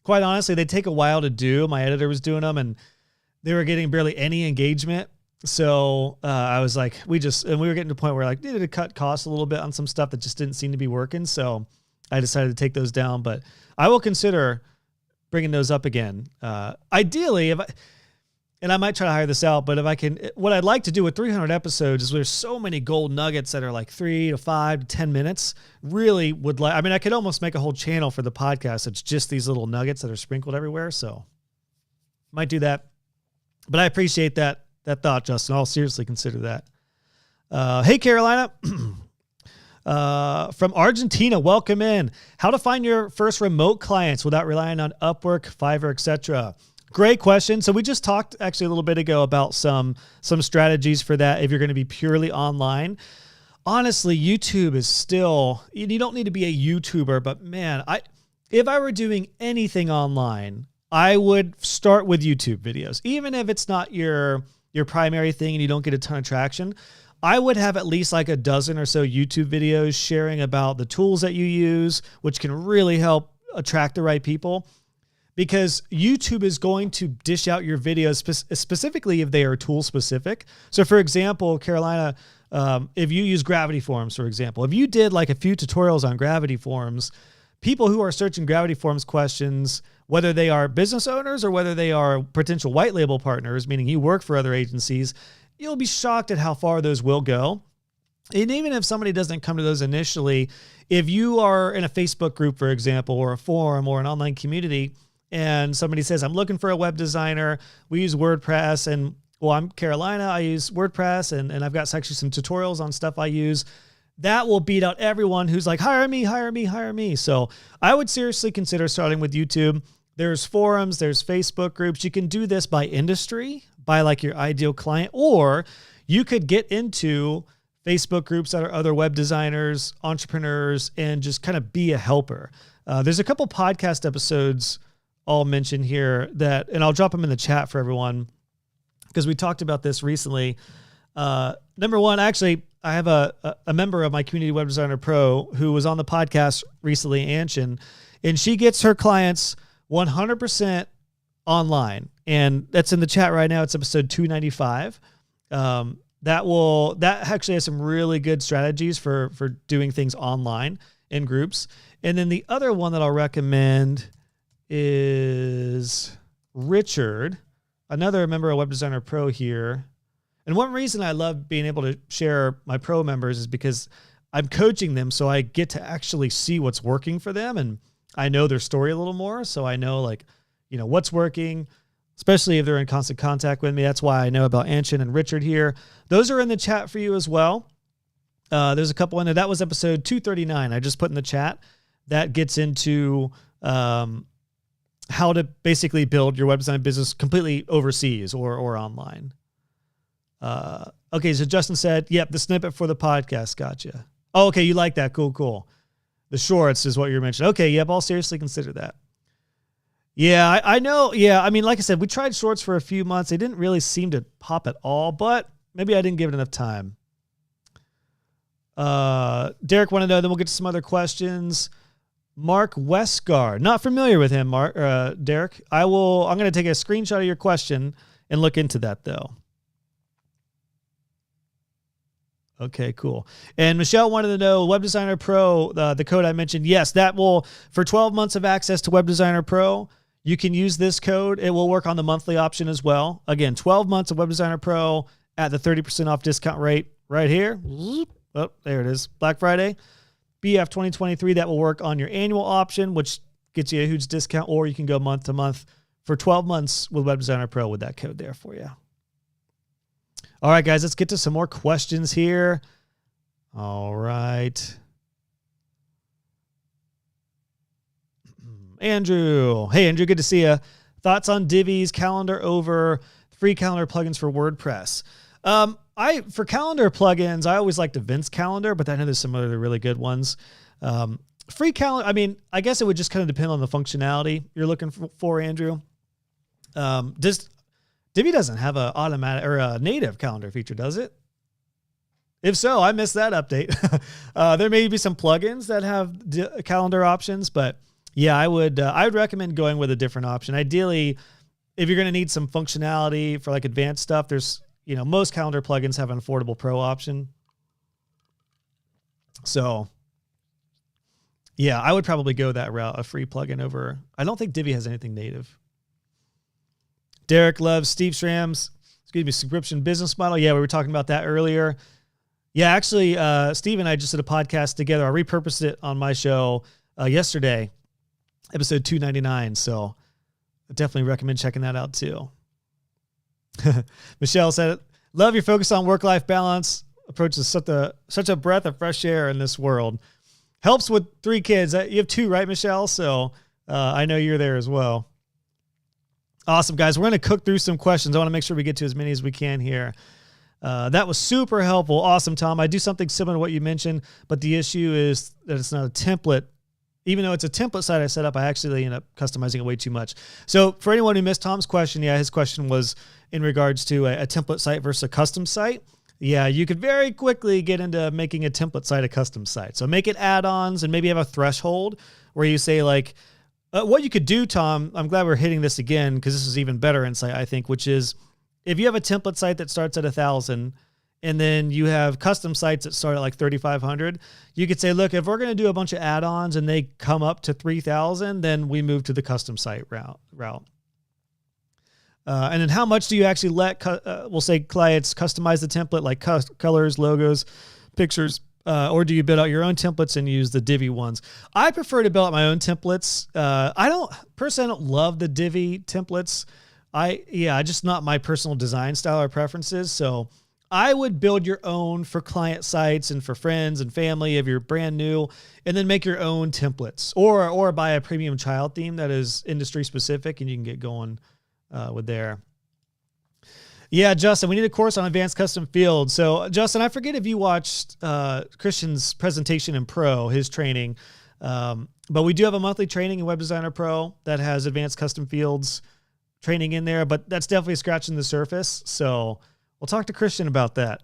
[SPEAKER 1] Quite honestly, they take a while to do. My editor was doing them, and they were getting barely any engagement. So I was like, we were getting to a point where like needed to cut costs a little bit on some stuff that just didn't seem to be working. So I decided to take those down, but I will consider bringing those up again. Ideally, and I might try to hire this out, but if I can, what I'd like to do with 300 episodes is there's so many gold nuggets that are like 3 to 5 to 10 minutes. Really would like, I mean, I could almost make a whole channel for the podcast. It's just these little nuggets that are sprinkled everywhere. So might do that, but I appreciate that thought, Justin. I'll seriously consider that. Hey, Carolina, from Argentina, welcome in. How to find your first remote clients without relying on Upwork, Fiverr, etc. Great question. So we just talked actually a little bit ago about some strategies for that if you're going to be purely online. Honestly, YouTube is still, you don't need to be a YouTuber, but man, if I were doing anything online, I would start with YouTube videos. Even if it's not your primary thing and you don't get a ton of traction, I would have at least like a dozen or so YouTube videos sharing about the tools that you use, which can really help attract the right people. Because YouTube is going to dish out your videos specifically if they are tool specific. So for example, Carolina, if you use Gravity Forms, for example, if you did like a few tutorials on Gravity Forms, people who are searching Gravity Forms questions, whether they are business owners or whether they are potential white label partners, meaning you work for other agencies, you'll be shocked at how far those will go. And even if somebody doesn't come to those initially, if you are in a Facebook group, for example, or a forum or an online community, and somebody says, I'm looking for a web designer, we use WordPress, and well, I'm Carolina, I use WordPress, and I've got actually some tutorials on stuff I use, that will beat out everyone who's like, hire me, hire me, hire me. So I would seriously consider starting with YouTube. There's forums, there's Facebook groups. You can do this by industry, by like your ideal client, or you could get into Facebook groups that are other web designers, entrepreneurs, and just kind of be a helper. There's a couple podcast episodes I'll mention here and I'll drop them in the chat for everyone because we talked about this recently. Number one, actually, I have a member of my Community Web Designer Pro who was on the podcast recently, Anshin, and she gets her clients 100% online. And that's in the chat right now. It's episode 295. That actually has some really good strategies for doing things online in groups. And then the other one that I'll recommend is Richard, another member of Web Designer Pro here. And one reason I love being able to share my pro members is because I'm coaching them, so I get to actually see what's working for them, and I know their story a little more, so I know what's working, especially if they're in constant contact with me. That's why I know about Anshin and Richard here. Those are in the chat for you as well. There's a couple in there. That was episode 239. I just put in the chat. That gets into how to basically build your web design business completely overseas or online. Okay, so Justin said, yep, the snippet for the podcast. Gotcha. Oh, okay, you like that. Cool. The shorts is what you're mentioning. Okay, yep, I'll seriously consider that. Yeah, I know. Yeah, I mean, like I said, we tried shorts for a few months. They didn't really seem to pop at all, but maybe I didn't give it enough time. Derek wanted to know, then we'll get to some other questions. Mark Westgard. Not familiar with him, Derek. I'm going to take a screenshot of your question and look into that, though. Okay, cool. And Michelle wanted to know, Web Designer Pro, the code I mentioned. Yes, that will, for 12 months of access to Web Designer Pro, you can use this code. It will work on the monthly option as well. Again, 12 months of Web Designer Pro at the 30% off discount rate right here. Oh, there it is. Black Friday. BF 2023, that will work on your annual option, which gets you a huge discount, or you can go month to month for 12 months with Web Designer Pro with that code there for you. All right, guys, let's get to some more questions here. All right. Andrew. Hey, Andrew, good to see you. Thoughts on Divi's calendar over free calendar plugins for WordPress? For calendar plugins, I always like Events Calendar, but I know there's some other really good ones. Free calendar, I mean, I guess it would just kind of depend on the functionality you're looking for, Andrew. Divi doesn't have a automatic or a native calendar feature, does it? If so, I missed that update. There may be some plugins that have calendar options, but yeah, I would recommend going with a different option. Ideally, if you're going to need some functionality for like advanced stuff, there's, most calendar plugins have an affordable pro option. So yeah, I would probably go that route, a free plugin over. I don't think Divi has anything native. Derek loves Steve Schramm's, subscription business model. Yeah, we were talking about that earlier. Yeah, actually, Steve and I just did a podcast together. I repurposed it on my show yesterday, episode 299. So I definitely recommend checking that out too. Michelle said, love your focus on work-life balance. Approaches such a breath of fresh air in this world. Helps with 3 kids. You have 2, right, Michelle? So I know you're there as well. Awesome, guys. We're going to cook through some questions. I want to make sure we get to as many as we can here. That was super helpful. Awesome, Tom. I do something similar to what you mentioned, but the issue is that it's not a template. Even though it's a template site I set up, I actually end up customizing it way too much. So for anyone who missed Tom's question, yeah, his question was in regards to a template site versus a custom site. Yeah, you could very quickly get into making a template site a custom site. So make it add-ons and maybe have a threshold where you say like, what you could do, Tom, I'm glad we're hitting this again because this is even better insight, I think, which is if you have a template site that starts at 1,000 and then you have custom sites that start at like 3,500, you could say, look, if we're going to do a bunch of add-ons and they come up to 3,000, then we move to the custom site route. And then how much do you actually let, we'll say clients customize the template, like colors, logos, pictures, or do you build out your own templates and use the Divi ones? I prefer to build out my own templates. I don't love the Divi templates. Just not my personal design style or preferences. So I would build your own for client sites and for friends and family if you're brand new, and then make your own templates or buy a premium child theme that is industry specific and you can get going with there. Yeah, Justin, we need a course on advanced custom fields. So Justin, I forget if you watched Christian's presentation in Pro, his training, but we do have a monthly training in Web Designer Pro that has advanced custom fields training in there, but that's definitely scratching the surface. So we'll talk to Christian about that.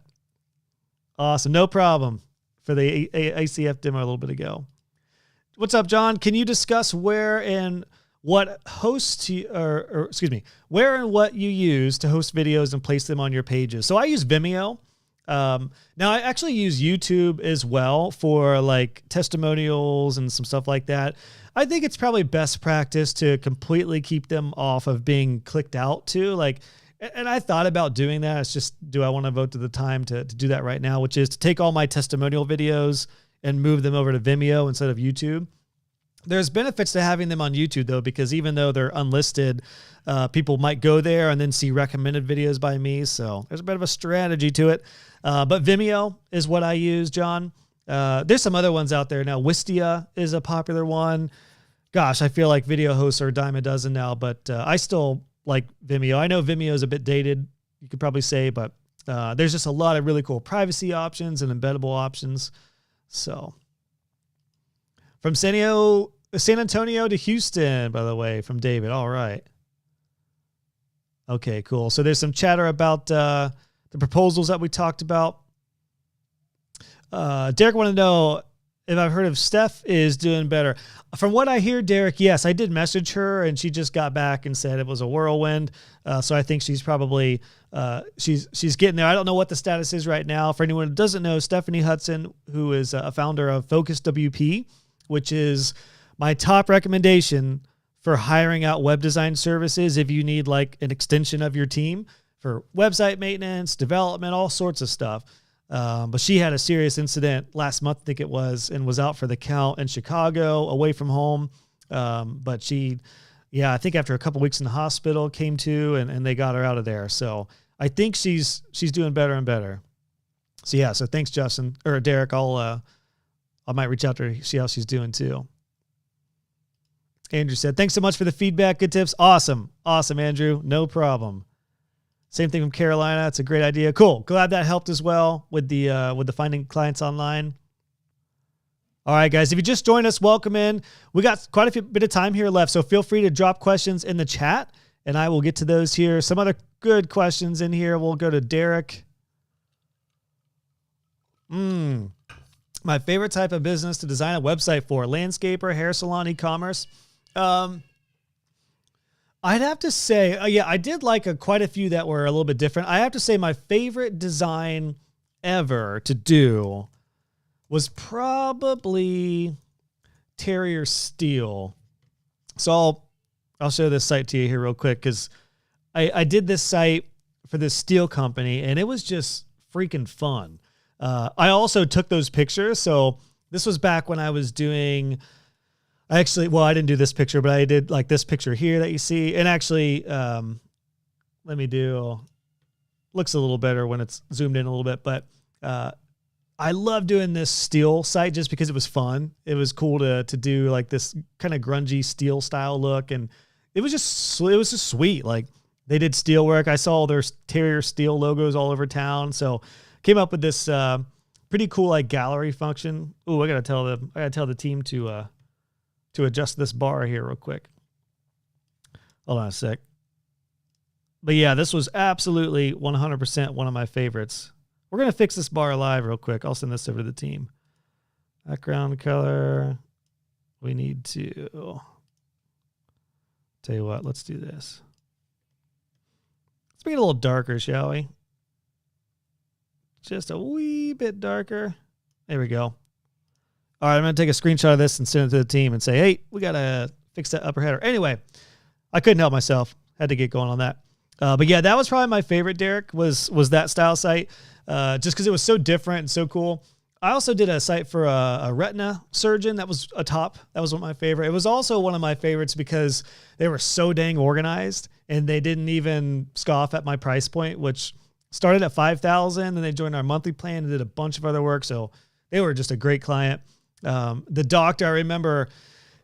[SPEAKER 1] Awesome. No problem for the ACF demo a little bit ago. What's up, John? Can you discuss where and what where and what you use to host videos and place them on your pages? So I use Vimeo. Now I actually use YouTube as well for like testimonials and some stuff like that. I think it's probably best practice to completely keep them off of being clicked out to and I thought about doing that. It's just, do I want to vote to the time to do that right now, which is to take all my testimonial videos and move them over to Vimeo instead of YouTube. There's benefits to having them on YouTube though, because even though they're unlisted, people might go there and then see recommended videos by me. So there's a bit of a strategy to it. But Vimeo is what I use, John. There's some other ones out there now. Wistia is a popular one. Gosh, I feel like video hosts are a dime a dozen now, but I still like Vimeo. I know Vimeo is a bit dated, you could probably say, but there's just a lot of really cool privacy options and embeddable options. So from San Antonio to Houston, by the way, from David. All right. Okay, cool. So there's some chatter about the proposals that we talked about. Derek wanted to know if I've heard of Steph is doing better. From what I hear, Derek, yes, I did message her and she just got back and said it was a whirlwind. So I think she's probably, she's getting there. I don't know what the status is right now. For anyone who doesn't know, Stephanie Hudson, who is a founder of Focus WP, which is my top recommendation for hiring out web design services if you need like an extension of your team for website maintenance, development, all sorts of stuff. But she had a serious incident last month, I think it was, and was out for the count in Chicago, away from home. But she, I think after a couple weeks in the hospital, came to and they got her out of there. So I think she's doing better and better. So yeah, so thanks, Justin or Derek. I might reach out to her, see how she's doing too. Andrew said, thanks so much for the feedback. Good tips. Awesome. Awesome, Andrew. No problem. Same thing from Carolina. It's a great idea. Cool. Glad that helped as well with the finding clients online. All right, guys, if you just joined us, welcome in. We got quite a bit of time here left, so feel free to drop questions in the chat, and I will get to those here. Some other good questions in here. We'll go to Derek. My favorite type of business to design a website for: landscaper, hair salon, e-commerce. I'd have to say, I did like quite a few that were a little bit different. I have to say my favorite design ever to do was probably Terrier Steel. So I'll show this site to you here real quick because I did this site for this steel company, and it was just freaking fun. I also took those pictures. So this was back when I was doing, I didn't do this picture, but I did like this picture here that you see. And actually, looks a little better when it's zoomed in a little bit, but I love doing this steel site just because it was fun. It was cool to do like this kind of grungy steel style look. And it was just sweet. Like they did steel work. I saw their Terrier steel logos all over town. So came up with this pretty cool like gallery function. Ooh, I gotta tell the team to adjust this bar here real quick. Hold on a sec. But yeah, this was absolutely 100% one of my favorites. We're going to fix this bar live real quick. I'll send this over to the team. Background color. We need to... Tell you what, let's do this. Let's make it a little darker, shall we? Just a wee bit darker. There we go. All right, I'm going to take a screenshot of this and send it to the team and say, hey, we got to fix that upper header. Anyway, I couldn't help myself. Had to get going on that. But yeah, that was probably my favorite, Derek, was that style site. Just because it was so different and so cool. I also did a site for a retina surgeon. That was that was one of my favorite. It was also one of my favorites because they were so dang organized and they didn't even scoff at my price point, which started at $5,000 and they joined our monthly plan and did a bunch of other work. So they were just a great client. The doctor, I remember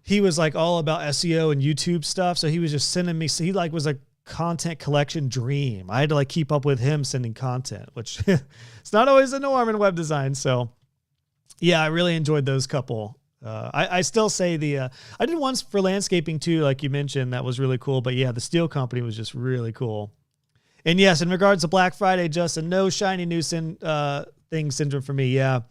[SPEAKER 1] he was like all about SEO and YouTube stuff. So he was just sending me, so he like was a content collection dream. I had to like keep up with him sending content, which it's not always the norm in web design. So yeah, I really enjoyed those couple. I still say I did ones for landscaping too, like you mentioned, that was really cool. But yeah, the steel company was just really cool. And yes, in regards to Black Friday, Justin, no shiny new thing syndrome for me. Yeah.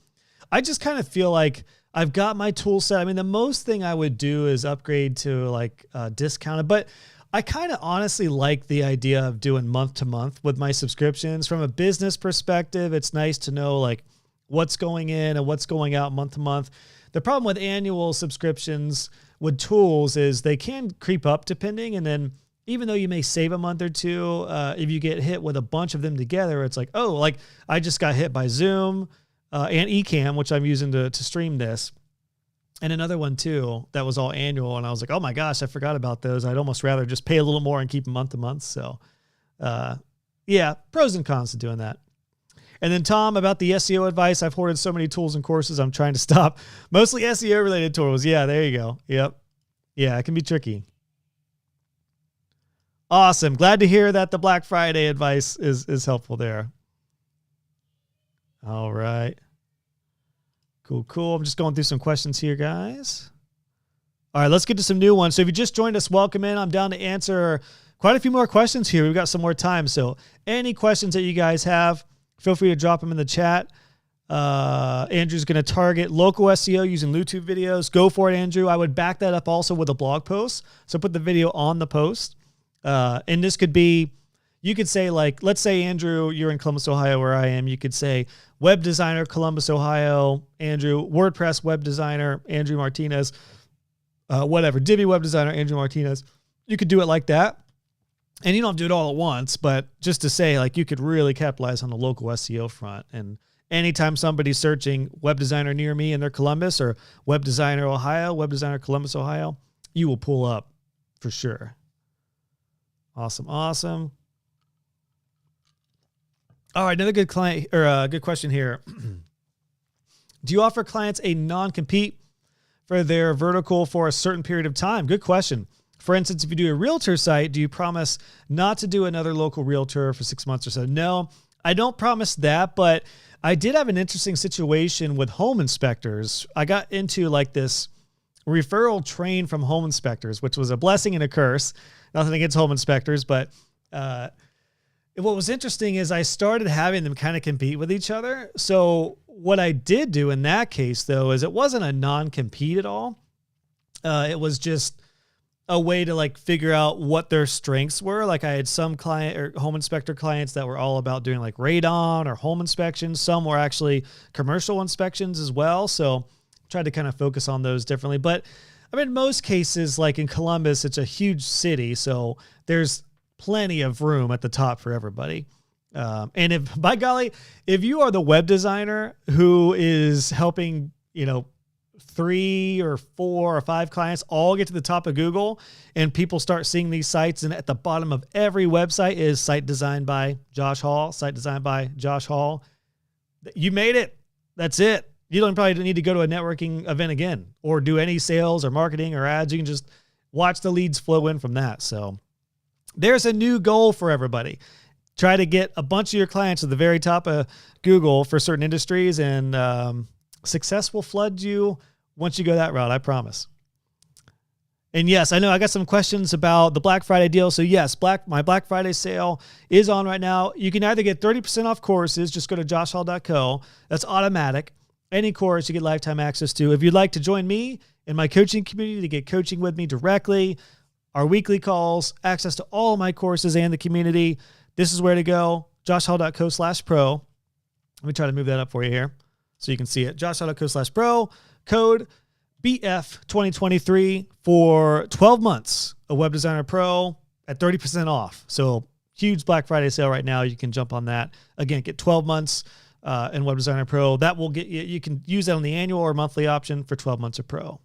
[SPEAKER 1] I just kind of feel like I've got my tool set. I mean, the most thing I would do is upgrade to like discounted, but I kind of honestly like the idea of doing month to month with my subscriptions. From a business perspective, it's nice to know like what's going in and what's going out month to month. The problem with annual subscriptions with tools is they can creep up depending. And then even though you may save a month or two, if you get hit with a bunch of them together, it's like, oh, like I just got hit by Zoom and Ecamm, which I'm using to stream this. And another one too, that was all annual. And I was like, oh my gosh, I forgot about those. I'd almost rather just pay a little more and keep them month to month. So yeah, pros and cons to doing that. And then Tom, about the SEO advice, I've hoarded so many tools and courses. I'm trying to stop. Mostly SEO related tools. Yeah, there you go. Yep. Yeah, it can be tricky. Awesome. Glad to hear that the Black Friday advice is helpful there. All right. Cool. I'm just going through some questions here, guys. All right, let's get to some new ones. So if you just joined us, welcome in. I'm down to answer quite a few more questions here. We've got some more time. So any questions that you guys have, feel free to drop them in the chat. Andrew's going to target local SEO using YouTube videos. Go for it, Andrew. I would back that up also with a blog post. So put the video on the post. And this could be, you could say like, let's say, Andrew, you're in Columbus, Ohio, where I am. You could say web designer, Columbus, Ohio, Andrew, WordPress web designer, Andrew Martinez, whatever, Divi web designer, Andrew Martinez. You could do it like that. And you don't have to do it all at once, but just to say, like, you could really capitalize on the local SEO front. And anytime somebody's searching web designer near me and they're Columbus, or web designer Ohio, web designer Columbus, Ohio, you will pull up for sure. Awesome. All right, another good client or a good question here. Do you offer clients a non-compete for their vertical for a certain period of time? Good question. For instance, if you do a realtor site, do you promise not to do another local realtor for 6 months or so? No, I don't promise that, but I did have an interesting situation with home inspectors. I got into like this referral train from home inspectors, which was a blessing and a curse. Nothing against home inspectors, but what was interesting is I started having them kind of compete with each other. So what I did do in that case, though, is it wasn't a non-compete at all. It was just a way to like figure out what their strengths were. Like I had some client or home inspector clients that were all about doing like radon or home inspections. Some were actually commercial inspections as well. So tried to kind of focus on those differently. But I mean, in most cases, like in Columbus, it's a huge city. So there's plenty of room at the top for everybody. And if, by golly, if you are the web designer who is helping, 3 or 4 or 5 clients all get to the top of Google, and people start seeing these sites, and at the bottom of every website is site designed by Josh Hall, site designed by Josh Hall, you made it. That's it. You don't probably need to go to a networking event again or do any sales or marketing or ads. You can just watch the leads flow in from that. So there's a new goal for everybody. Try to get a bunch of your clients at the very top of Google for certain industries, and success will flood you once you go that route, I promise. And yes, I know I got some questions about the Black Friday deal. So yes, my Black Friday sale is on right now. You can either get 30% off courses, just go to joshhall.co. That's automatic. Any course you get lifetime access to. If you'd like to join me in my coaching community to get coaching with me directly, our weekly calls, access to all of my courses and the community, this is where to go, joshhall.co/pro. Let me try to move that up for you here so you can see it. joshhall.co/pro, code BF2023 for 12 months of Web Designer Pro at 30% off. So huge Black Friday sale right now. You can jump on that. Again, get 12 months in Web Designer Pro. That will get you, you can use that on the annual or monthly option for 12 months of Pro.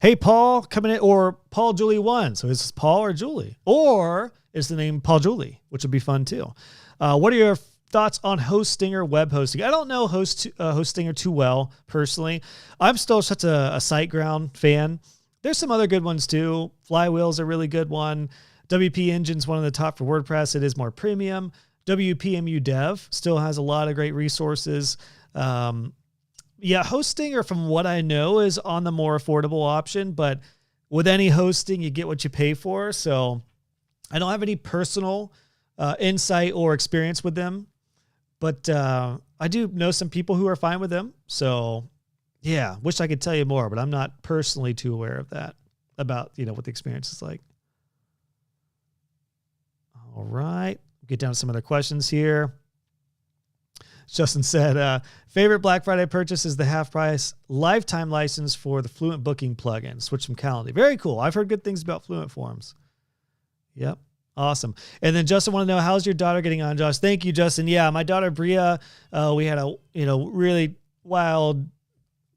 [SPEAKER 1] Hey, Paul coming in, or Paul Julie 1. So is this Paul or Julie? Or is the name Paul Julie, which would be fun too. What are your thoughts on Hostinger web hosting? I don't know Hostinger too well personally. I'm still such a SiteGround fan. There's some other good ones too. Flywheel's a really good one. WP Engine's one of the top for WordPress. It is more premium. WPMU Dev still has a lot of great resources. Yeah, Hostinger, from what I know, is on the more affordable option, but with any hosting, you get what you pay for. So I don't have any personal insight or experience with them, but I do know some people who are fine with them. So yeah, wish I could tell you more, but I'm not personally too aware of that, about, what the experience is like. All right, get down to some other questions here. Justin said, favorite Black Friday purchase is the half price lifetime license for the Fluent booking plugin. Switch from Calendly. Very cool. I've heard good things about Fluent Forms. Yep. Awesome. And then Justin wanted to know, how's your daughter getting on, Josh? Thank you, Justin. Yeah, my daughter Bria, we had a really wild,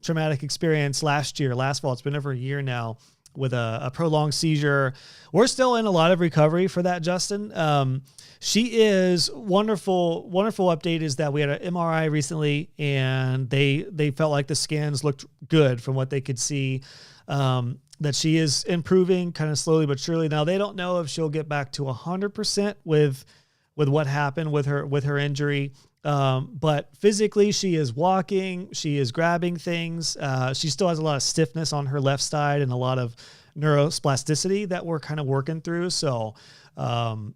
[SPEAKER 1] traumatic experience last fall. It's been over a year now, with a prolonged seizure. We're still in a lot of recovery for that, Justin. She is wonderful. Wonderful update is that we had an MRI recently, and they felt like the scans looked good from what they could see. That she is improving kind of slowly but surely. Now they don't know if she'll get back to 100% with what happened with her injury. But physically she is walking, she is grabbing things. She still has a lot of stiffness on her left side and a lot of neuroplasticity that we're kind of working through. So, in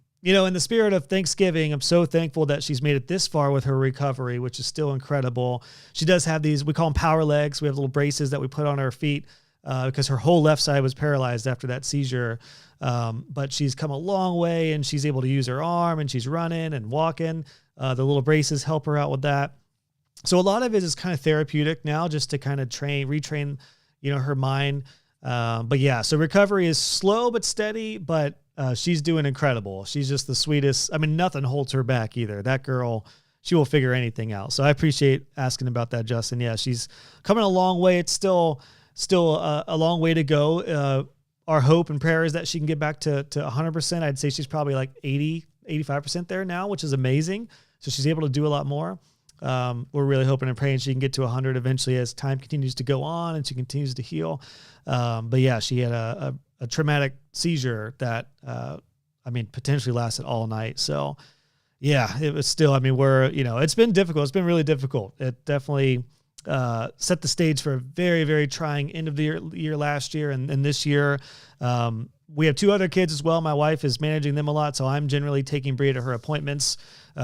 [SPEAKER 1] the spirit of Thanksgiving, I'm so thankful that she's made it this far with her recovery, which is still incredible. She does have these, we call them power legs. We have little braces that we put on her feet, because her whole left side was paralyzed after that seizure. But she's come a long way, and she's able to use her arm, and she's running and walking. The little braces help her out with that. So a lot of it is kind of therapeutic now, just to kind of retrain, her mind. But yeah, so recovery is slow but steady, but she's doing incredible. She's just the sweetest. I mean, nothing holds her back either. That girl, she will figure anything out. So I appreciate asking about that, Justin. Yeah, she's coming a long way. It's still a long way to go. Our hope and prayer is that she can get back to 100%. I'd say she's probably like 85% there now, which is amazing. So she's able to do a lot more. We're really hoping and praying she can get to 100 eventually as time continues to go on and she continues to heal. But yeah, she had a traumatic seizure that, potentially lasted all night. So yeah, it was still, it's been difficult. It's been really difficult. It definitely set the stage for a very, very trying end of the year last year and this year. We have 2 other kids as well. My wife is managing them a lot, so I'm generally taking Bria to her appointments.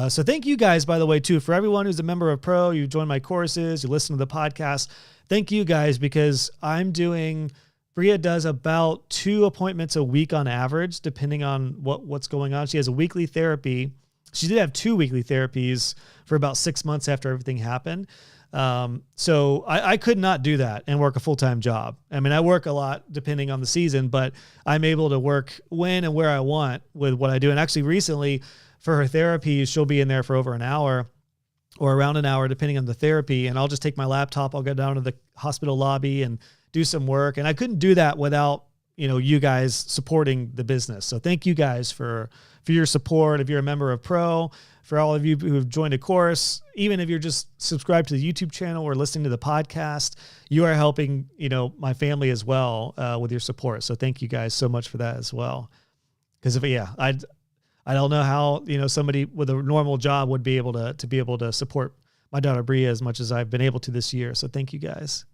[SPEAKER 1] So thank you guys, by the way, too, for everyone who's a member of Pro. You join my courses, you listen to the podcast. Thank you guys, because Bria does about 2 appointments a week on average, depending on what's going on. She has a weekly therapy. She did have 2 weekly therapies for about 6 months after everything happened. So I could not do that and work a full-time job. I mean, I work a lot depending on the season, but I'm able to work when and where I want with what I do. And actually recently for her therapy, she'll be in there for over an hour or around an hour, depending on the therapy. And I'll just take my laptop. I'll go down to the hospital lobby and do some work. And I couldn't do that without, you guys supporting the business. So thank you guys for your support. If you're a member of Pro, for all of you who have joined a course, even if you're just subscribed to the YouTube channel or listening to the podcast, you are helping, my family as well, with your support. So thank you guys so much for that as well. Because I don't know how, somebody with a normal job would be able to support my daughter Bria as much as I've been able to this year. So thank you guys.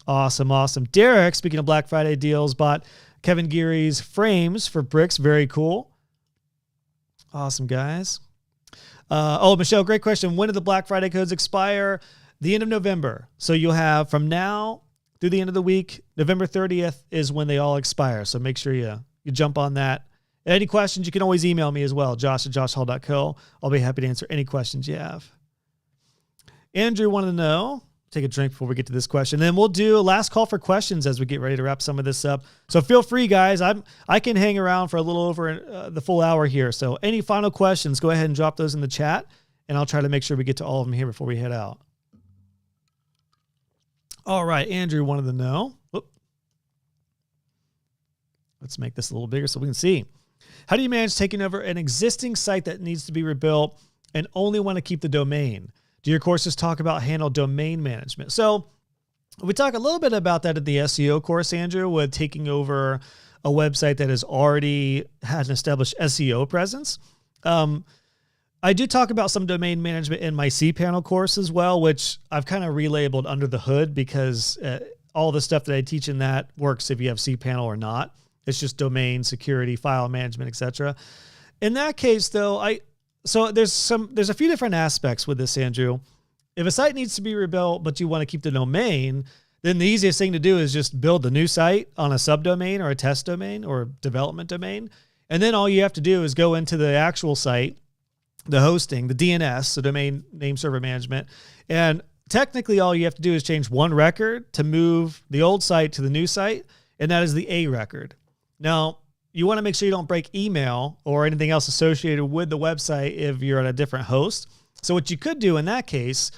[SPEAKER 1] Awesome. Awesome. Derek, speaking of Black Friday deals, bought Kevin Geary's frames for bricks. Very cool. Awesome, guys. Michelle, great question. When do the Black Friday codes expire? The end of November. So you'll have from now through the end of the week, November 30th is when they all expire. So make sure you jump on that. Any questions, you can always email me as well, josh@joshhall.co. I'll be happy to answer any questions you have. Andrew wanted to know, take a drink before we get to this question. Then we'll do a last call for questions as we get ready to wrap some of this up. So feel free, guys. I can hang around for a little over the full hour here. So any final questions, go ahead and drop those in the chat, and I'll try to make sure we get to all of them here before we head out. All right, Andrew wanted to know. Let's make this a little bigger so we can see. How do you manage taking over an existing site that needs to be rebuilt and only want to keep the domain? Do your courses talk about handle domain management? So we talk a little bit about that at the SEO course, Andrew, with taking over a website that has already had an established SEO presence. I do talk about some domain management in my cPanel course as well, which I've kind of relabeled under the hood because all the stuff that I teach in that works if you have cPanel or not. It's just domain security, file management, etc. In that case, though, there's a few different aspects with this, Andrew. If a site needs to be rebuilt, but you want to keep the domain, then the easiest thing to do is just build the new site on a subdomain or a test domain or development domain. And then all you have to do is go into the actual site, the hosting, the DNS, so domain name server management. And technically all you have to do is change one record to move the old site to the new site. And that is the A record. Now, you want to make sure you don't break email or anything else associated with the website if you're on a different host. So what you could do in that case,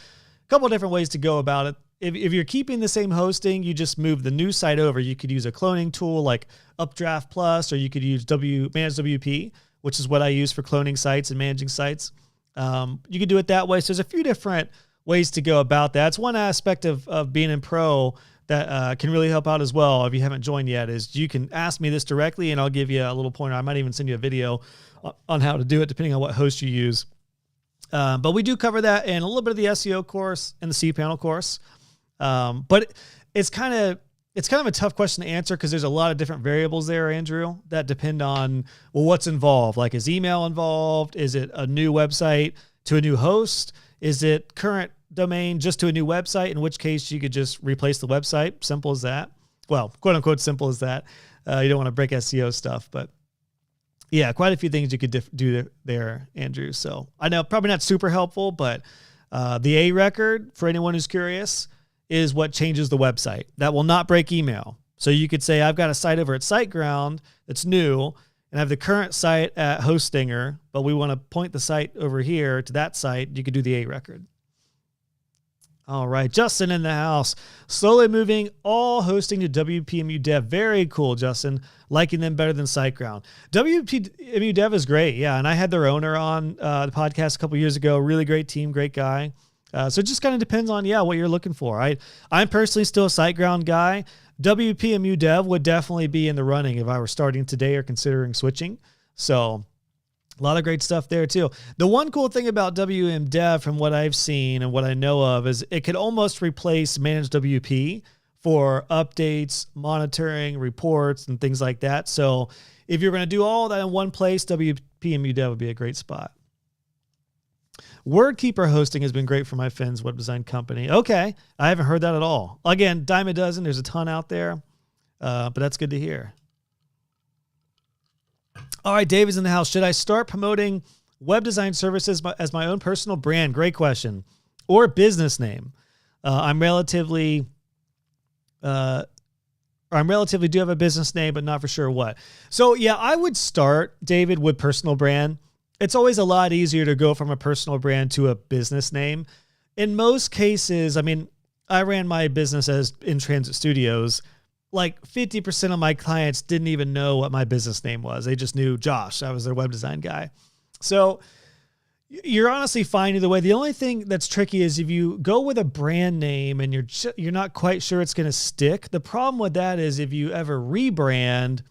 [SPEAKER 1] a couple of different ways to go about it. If you're keeping the same hosting, you just move the new site over. You could use a cloning tool like Updraft Plus, or you could use Manage WP, which is what I use for cloning sites and managing sites. You could do it that way. So there's a few different ways to go about that. It's one aspect of being in Pro that can really help out as well. If you haven't joined yet, is you can ask me this directly and I'll give you a little pointer. I might even send you a video on how to do it depending on what host you use. But we do cover that in a little bit of the SEO course and the cPanel course. But it's kind of a tough question to answer because there's a lot of different variables there, Andrew, that depend on, well, what's involved? Like, is email involved? Is it a new website to a new host? Is it current domain just to a new website, in which case you could just replace the website? Simple as that. Well, quote unquote, simple as that. You don't want to break SEO stuff, but yeah, quite a few things you could do there, Andrew. So I know probably not super helpful, but the A record, for anyone who's curious, is what changes the website. That will not break email. So you could say, I've got a site over at SiteGround that's new, and I have the current site at Hostinger, but we want to point the site over here to that site. You could do the A record. All right, Justin in the house. Slowly moving all hosting to WPMU Dev. Very cool, Justin. Liking them better than SiteGround. WPMU Dev is great, yeah. And I had their owner on the podcast a couple years ago. Really great team, great guy. So it just kind of depends on, what you're looking for. I'm personally still a SiteGround guy. WPMU Dev would definitely be in the running if I were starting today or considering switching. So a lot of great stuff there too. The one cool thing about WM Dev from what I've seen and what I know of is it could almost replace Manage WP for updates, monitoring, reports, and things like that. So if you're going to do all that in one place, WPMU Dev would be a great spot. WordKeeper hosting has been great for my friend's web design company. Okay, I haven't heard that at all. Again, dime a dozen. There's a ton out there, but that's good to hear. All right, Dave is in the house. Should I start promoting web design services as my own personal brand? Great question. or business name. I'm relatively do have a business name, but not for sure what. So yeah, I would start, David, with personal brand. It's always a lot easier to go from a personal brand to a business name. In most cases, I mean, I ran my business as In Transit Studios. Like 50% of my clients didn't even know what my business name was. They just knew Josh. I was their web design guy. So you're honestly fine either way. The only thing that's tricky is if you go with a brand name and you're not quite sure it's going to stick. The problem with that is if you ever rebrand,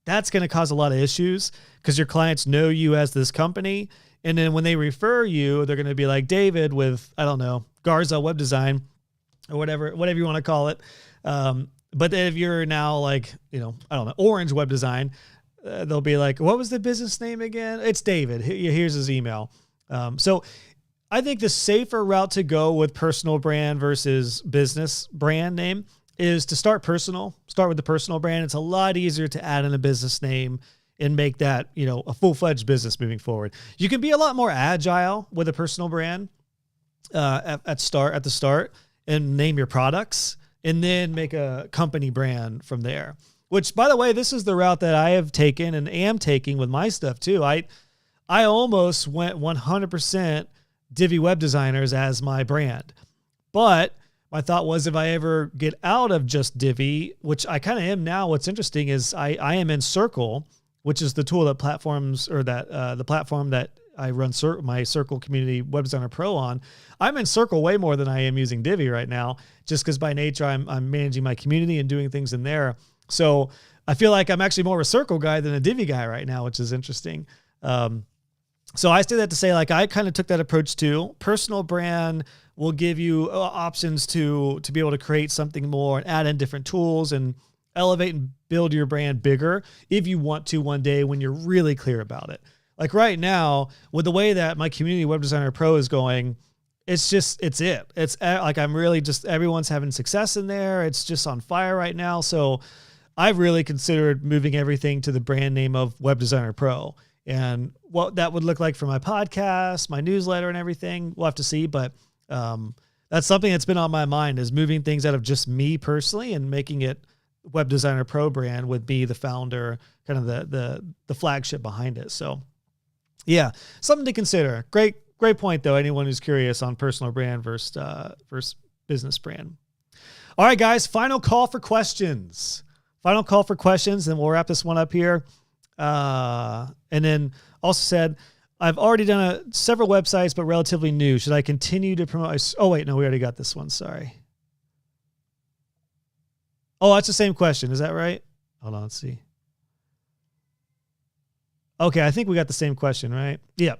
[SPEAKER 1] that's going to cause a lot of issues because your clients know you as this company. And then when they refer you, they're going to be like David with, I don't know, Garza Web Design or whatever you want to call it. But if you're now like, I don't know, Orange Web Design, they'll be like, what was the business name again? It's David. Here's his email. So I think the safer route to go with personal brand versus business brand name is to start with the personal brand. It's a lot easier to add in a business name and make that, a full-fledged business moving forward. You can be a lot more agile with a personal brand at the start and name your products and then make a company brand from there, which, by the way, this is the route that I have taken and am taking with my stuff too. I almost went 100% Divi Web Designers as my brand. But my thought was if I ever get out of just Divi, which I kind of am now, what's interesting is I am in Circle, which is the tool that the platform that I run my Circle Community Web Designer Pro on. I'm in Circle way more than I am using Divi right now, just because by nature I'm managing my community and doing things in there. So I feel like I'm actually more of a Circle guy than a Divi guy right now, which is interesting. So I say that to say, like, I kind of took that approach too. Personal brand will give you options to be able to create something more and add in different tools and elevate and build your brand bigger if you want to one day when you're really clear about it. Like right now, with the way that my Community Web Designer Pro is going, it's like I'm really just, everyone's having success in there. It's just on fire right now. So I've really considered moving everything to the brand name of Web Designer Pro. And what that would look like for my podcast, my newsletter and everything, we'll have to see. But that's something that's been on my mind, is moving things out of just me personally and making it Web Designer Pro brand with me, the founder, kind of the flagship behind it. So yeah, something to consider. Great point though. Anyone who's curious on personal brand versus business brand. All right, guys, final call for questions. Then we'll wrap this one up here. And then also said, I've already done several websites, but relatively new. Should I continue to promote? Oh, wait, no, we already got this one. Sorry. Oh, that's the same question. Is that right? Hold on, let's see. Okay, I think we got the same question, right? Yeah.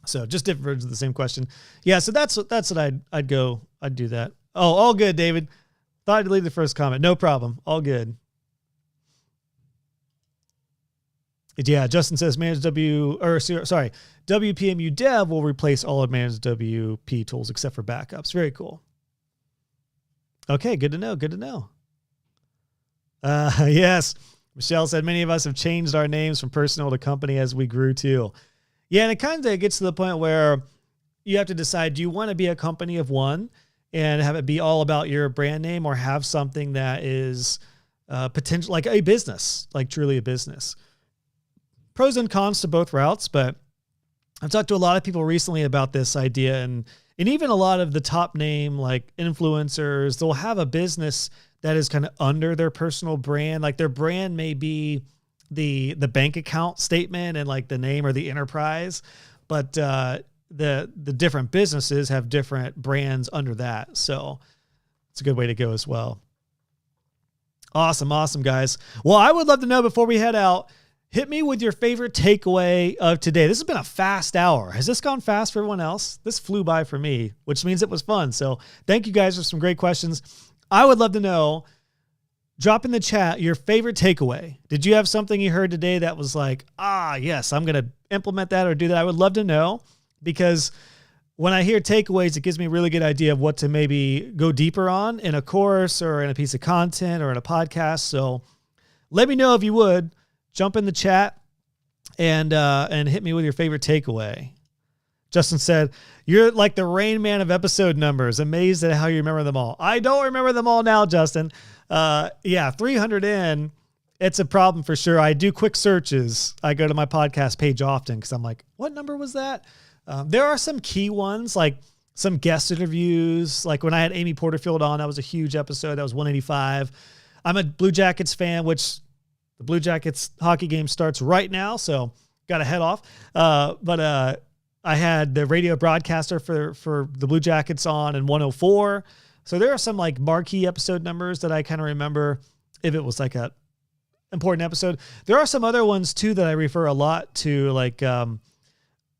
[SPEAKER 1] So just different versions of the same question. Yeah, so that's what I'd do that. Oh, all good, David. Thought I'd delete the first comment. No problem. All good. Yeah, Justin says WPMU Dev will replace all of managed WP tools except for backups. Very cool. Okay, good to know. Yes. Michelle said many of us have changed our names from personal to company as we grew too. Yeah, and it kind of gets to the point where you have to decide, do you want to be a company of one and have it be all about your brand name, or have something that is potential, like a business, like truly a business? Pros and cons to both routes, but I've talked to a lot of people recently about this idea, and even a lot of the top name like influencers, they'll have a business that is kind of under their personal brand. Like their brand may be the bank account statement and like the name or the enterprise, but the different businesses have different brands under that. So it's a good way to go as well. Awesome, guys. Well, I would love to know, before we head out, hit me with your favorite takeaway of today. This has been a fast hour. Has this gone fast for everyone else? This flew by for me, which means it was fun. So thank you guys for some great questions. I would love to know, drop in the chat your favorite takeaway. Did you have something you heard today that was like, yes, I'm going to implement that or do that? I would love to know, because when I hear takeaways, it gives me a really good idea of what to maybe go deeper on in a course or in a piece of content or in a podcast. So let me know if you would. Jump in the chat and hit me with your favorite takeaway. Justin said, you're like the Rain Man of episode numbers. Amazed at how you remember them all. I don't remember them all now, Justin. Yeah, 300 in, it's a problem for sure. I do quick searches. I go to my podcast page often because I'm like, what number was that? There are some key ones, like some guest interviews. Like when I had Amy Porterfield on, that was a huge episode. That was 185. I'm a Blue Jackets fan, which the Blue Jackets hockey game starts right now, so got to head off. But I had the radio broadcaster for the Blue Jackets on in 104. So there are some like marquee episode numbers that I kind of remember if it was like a important episode. There are some other ones too that I refer a lot to, like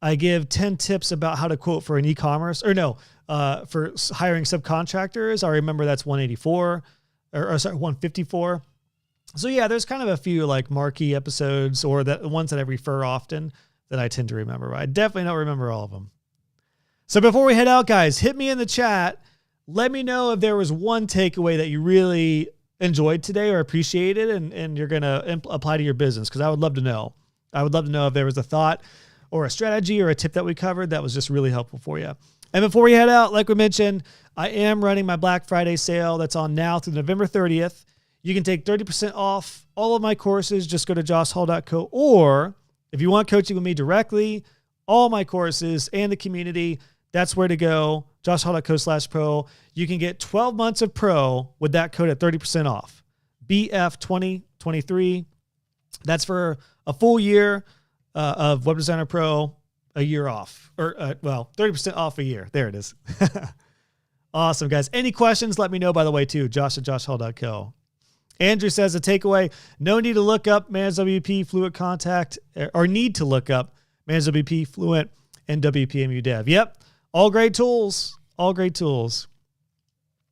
[SPEAKER 1] I give 10 tips about how to quote for an e-commerce, or no, for hiring subcontractors. I remember that's 184 or sorry, 154. So yeah, there's kind of a few like marquee episodes or the ones that I refer often that I tend to remember. I definitely don't remember all of them. So before we head out, guys, hit me in the chat. Let me know if there was one takeaway that you really enjoyed today or appreciated and you're going to apply to your business, because I would love to know. I would love to know if there was a thought or a strategy or a tip that we covered that was just really helpful for you. And before we head out, like we mentioned, I am running my Black Friday sale that's on now through November 30th. You can take 30% off all of my courses. Just go to joshhall.co. Or if you want coaching with me directly, all my courses and the community, that's where to go. joshhall.co/pro. You can get 12 months of pro with that code at 30% off. BF2023. That's for a full year of Web Designer Pro, a year off. Or, 30% off a year. There it is. Awesome, guys. Any questions, let me know, by the way, too. josh@joshhall.co. Andrew says a takeaway, no need to look up Manage WP, Fluent Contact, or need to look up Manage WP, Fluent, and WPMU Dev. Yep, all great tools, all great tools.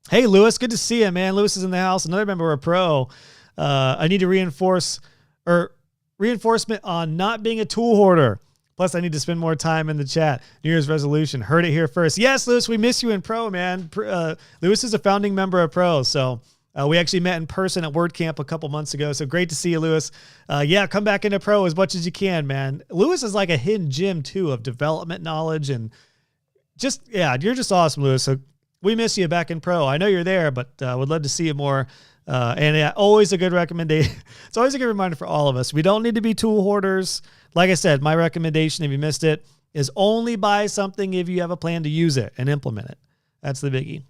[SPEAKER 1] Hey, Lewis, good to see you, man. Lewis is in the house, another member of Pro. I need to reinforcement on not being a tool hoarder. Plus, I need to spend more time in the chat. New Year's resolution. Heard it here first. Yes, Lewis, we miss you in Pro, man. Lewis is a founding member of Pro, so... we actually met in person at WordCamp a couple months ago. So great to see you, Lewis. Yeah, come back into Pro as much as you can, man. Lewis is like a hidden gem too of development knowledge and just, yeah, you're just awesome, Lewis. So we miss you back in Pro. I know you're there, but would love to see you more. And yeah, always a good recommendation. It's always a good reminder for all of us. We don't need to be tool hoarders. Like I said, my recommendation, if you missed it, is only buy something if you have a plan to use it and implement it. That's the biggie.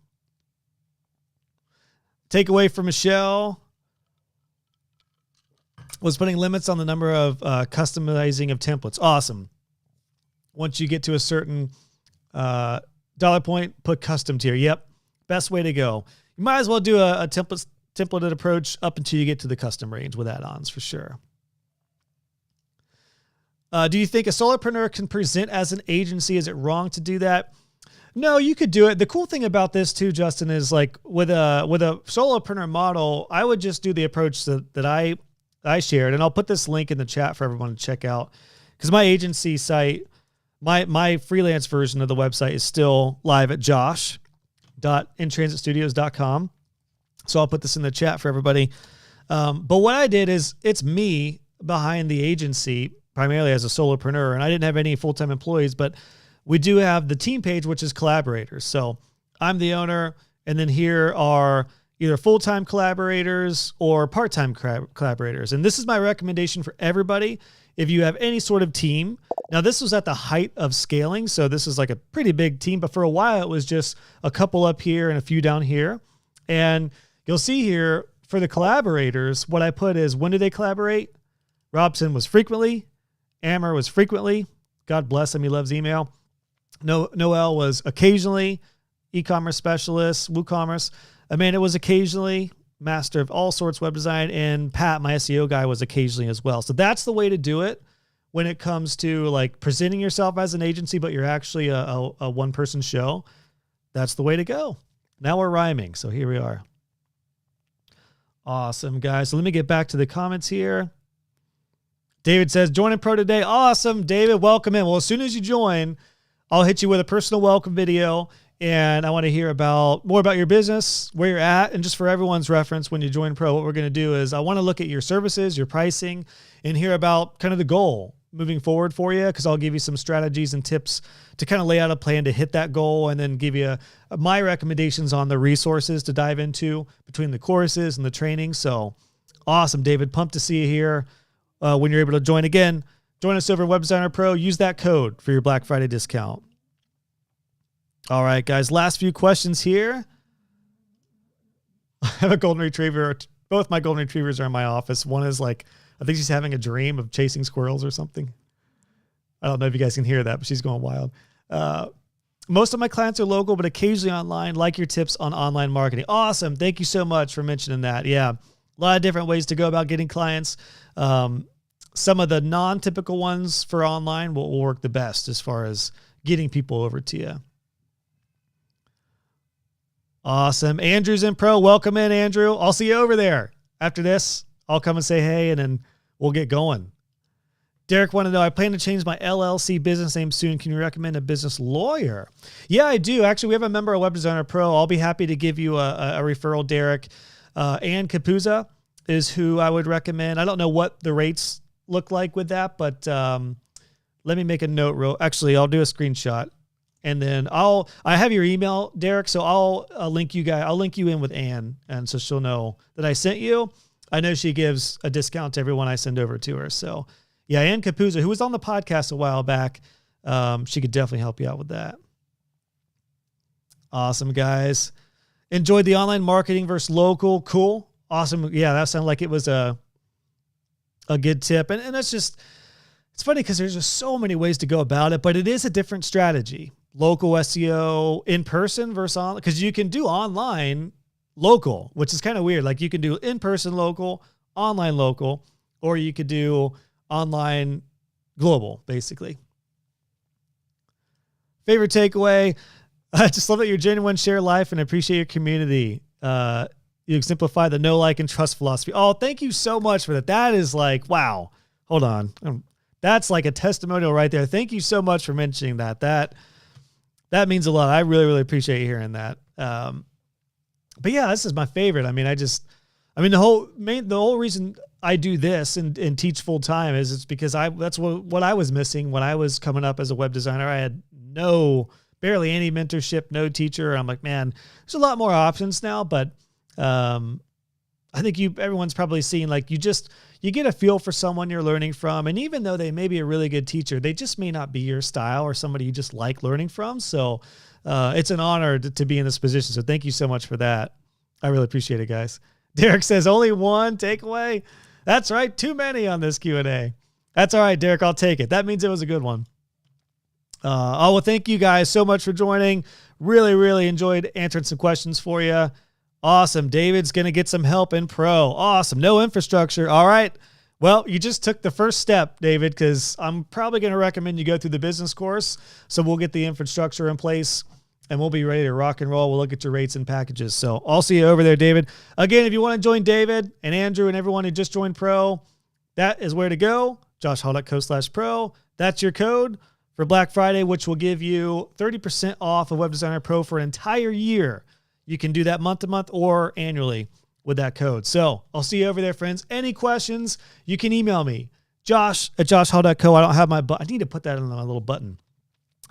[SPEAKER 1] Takeaway from Michelle was putting limits on the number of customizing of templates. Awesome. Once you get to a certain dollar point, put custom tier. Yep. Best way to go. You might as well do a templated approach up until you get to the custom range with add-ons for sure. Do you think a solopreneur can present as an agency? Is it wrong to do that? No, you could do it. The cool thing about this too, Justin, is like with a solopreneur model, I would just do the approach that I shared, and I'll put this link in the chat for everyone to check out, because my agency site, my freelance version of the website is still live at josh.intransitstudios.com. So I'll put this in the chat for everybody. But what I did is it's me behind the agency primarily as a solopreneur, and I didn't have any full-time employees, but we do have the team page, which is collaborators. So I'm the owner, and then here are either full-time collaborators or part-time collaborators. And this is my recommendation for everybody. If you have any sort of team, now this was at the height of scaling, so this is like a pretty big team, but for a while it was just a couple up here and a few down here. And you'll see here for the collaborators, what I put is, when do they collaborate? Robson was frequently, Amber was frequently, God bless him, he loves email. Noel was occasionally, e-commerce specialist, WooCommerce. Amanda was occasionally, master of all sorts web design, and Pat, my SEO guy, was occasionally as well. So that's the way to do it when it comes to like presenting yourself as an agency, but you're actually a one-person show. That's the way to go. Now we're rhyming, so here we are. Awesome, guys. So let me get back to the comments here. David says, joining Pro today. Awesome, David. Welcome in. Well, as soon as you join, I'll hit you with a personal welcome video, and I want to hear more about your business, where you're at, and just for everyone's reference, when you join Pro, what we're going to do is I want to look at your services, your pricing, and hear about kind of the goal. moving forward for you, because I'll give you some strategies and tips to kind of lay out a plan to hit that goal, and then give you my recommendations on the resources to dive into between the courses and the training. So awesome, David. Pumped to see you here when you're able to join. Again, join us over at Web Designer Pro. Use that code for your Black Friday discount. All right, guys, last few questions here. I have a golden retriever. Both my golden retrievers are in my office. One is like, I think she's having a dream of chasing squirrels or something. I don't know if you guys can hear that, but she's going wild. Most of my clients are local, but occasionally online. Like your tips on online marketing. Awesome. Thank you so much for mentioning that. Yeah, a lot of different ways to go about getting clients. Some of the non-typical ones for online will work the best as far as getting people over to you. Awesome. Andrew's in pro. Welcome in, Andrew. I'll see you over there. After this, I'll come and say hey, and then we'll get going. Derek wanted to know, I plan to change my LLC business name soon. Can you recommend a business lawyer? Yeah, I do. Actually, we have a member of Web Designer Pro. I'll be happy to give you a referral, Derek. Ann Capuzza is who I would recommend. I don't know what the rates look like with that, but let me make a note. Actually, I'll do a screenshot. And then I have your email, Derek, so I'll link you guys. I'll link you in with Ann, and so she'll know that I sent you. I know she gives a discount to everyone I send over to her. So yeah, Ann Capuzza, who was on the podcast a while back, she could definitely help you out with that. Awesome, guys. Enjoyed the online marketing versus local. Cool. Awesome. Yeah, that sounded like it was a good tip. And that's just, it's funny because there's just so many ways to go about it, but it is a different strategy. Local SEO in person versus online, because you can do online local, which is kind of weird. Like you can do in-person local, online local, or you could do online global, basically. Favorite takeaway? I just love that you're genuine, share life, and appreciate your community. You exemplify the know, like, and trust philosophy. Oh, thank you so much for that. That is like, wow. Hold on. That's like a testimonial right there. Thank you so much for mentioning that. That means a lot. I really, really appreciate hearing that. But yeah, this is my favorite. I mean, the whole reason I do this and teach full time is it's because that's what I was missing when I was coming up as a web designer. I had barely any mentorship, no teacher. I'm like, man, there's a lot more options now, but I think everyone's probably seen, like, you get a feel for someone you're learning from. And even though they may be a really good teacher, they just may not be your style or somebody you just like learning from. So it's an honor to be in this position. So thank you so much for that. I really appreciate it, guys. Derek says only one takeaway. That's right. Too many on this Q&A. That's all right, Derek. I'll take it. That means it was a good one. Well, thank you guys so much for joining. Really, really enjoyed answering some questions for you. Awesome. David's going to get some help in pro. Awesome. No infrastructure. All right. Well, you just took the first step, David, because I'm probably going to recommend you go through the business course. So we'll get the infrastructure in place and we'll be ready to rock and roll. We'll look at your rates and packages. So I'll see you over there, David. Again, if you want to join David and Andrew and everyone who just joined pro, that is where to go. joshhall.co/pro. That's your code for Black Friday, which will give you 30% off of Web Designer Pro for an entire year. You can do that month to month or annually with that code. So I'll see you over there, friends. Any questions, you can email me, josh@joshhall.co. I don't have my button. I need to put that on my little button.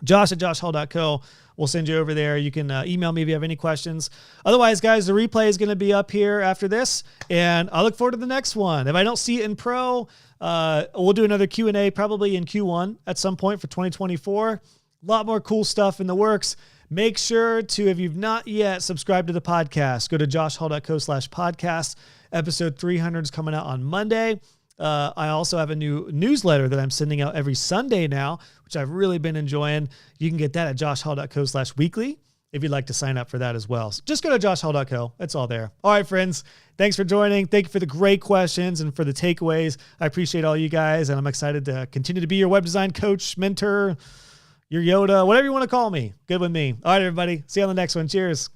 [SPEAKER 1] josh@joshhall.co. We'll send you over there. You can email me if you have any questions. Otherwise, guys, the replay is going to be up here after this, and I look forward to the next one. If I don't see it in pro, we'll do another Q&A probably in Q1 at some point for 2024. A lot more cool stuff in the works. Make sure to, if you've not yet subscribed to the podcast, go to joshhall.co/podcast. Episode 300 is coming out on Monday. I also have a new newsletter that I'm sending out every Sunday now, which I've really been enjoying. You can get that at joshhall.co/weekly if you'd like to sign up for that as well. So just go to joshhall.co. It's all there. All right, friends. Thanks for joining. Thank you for the great questions and for the takeaways. I appreciate all you guys, and I'm excited to continue to be your web design coach, mentor, your Yoda, whatever you want to call me. Good with me. All right, everybody. See you on the next one. Cheers.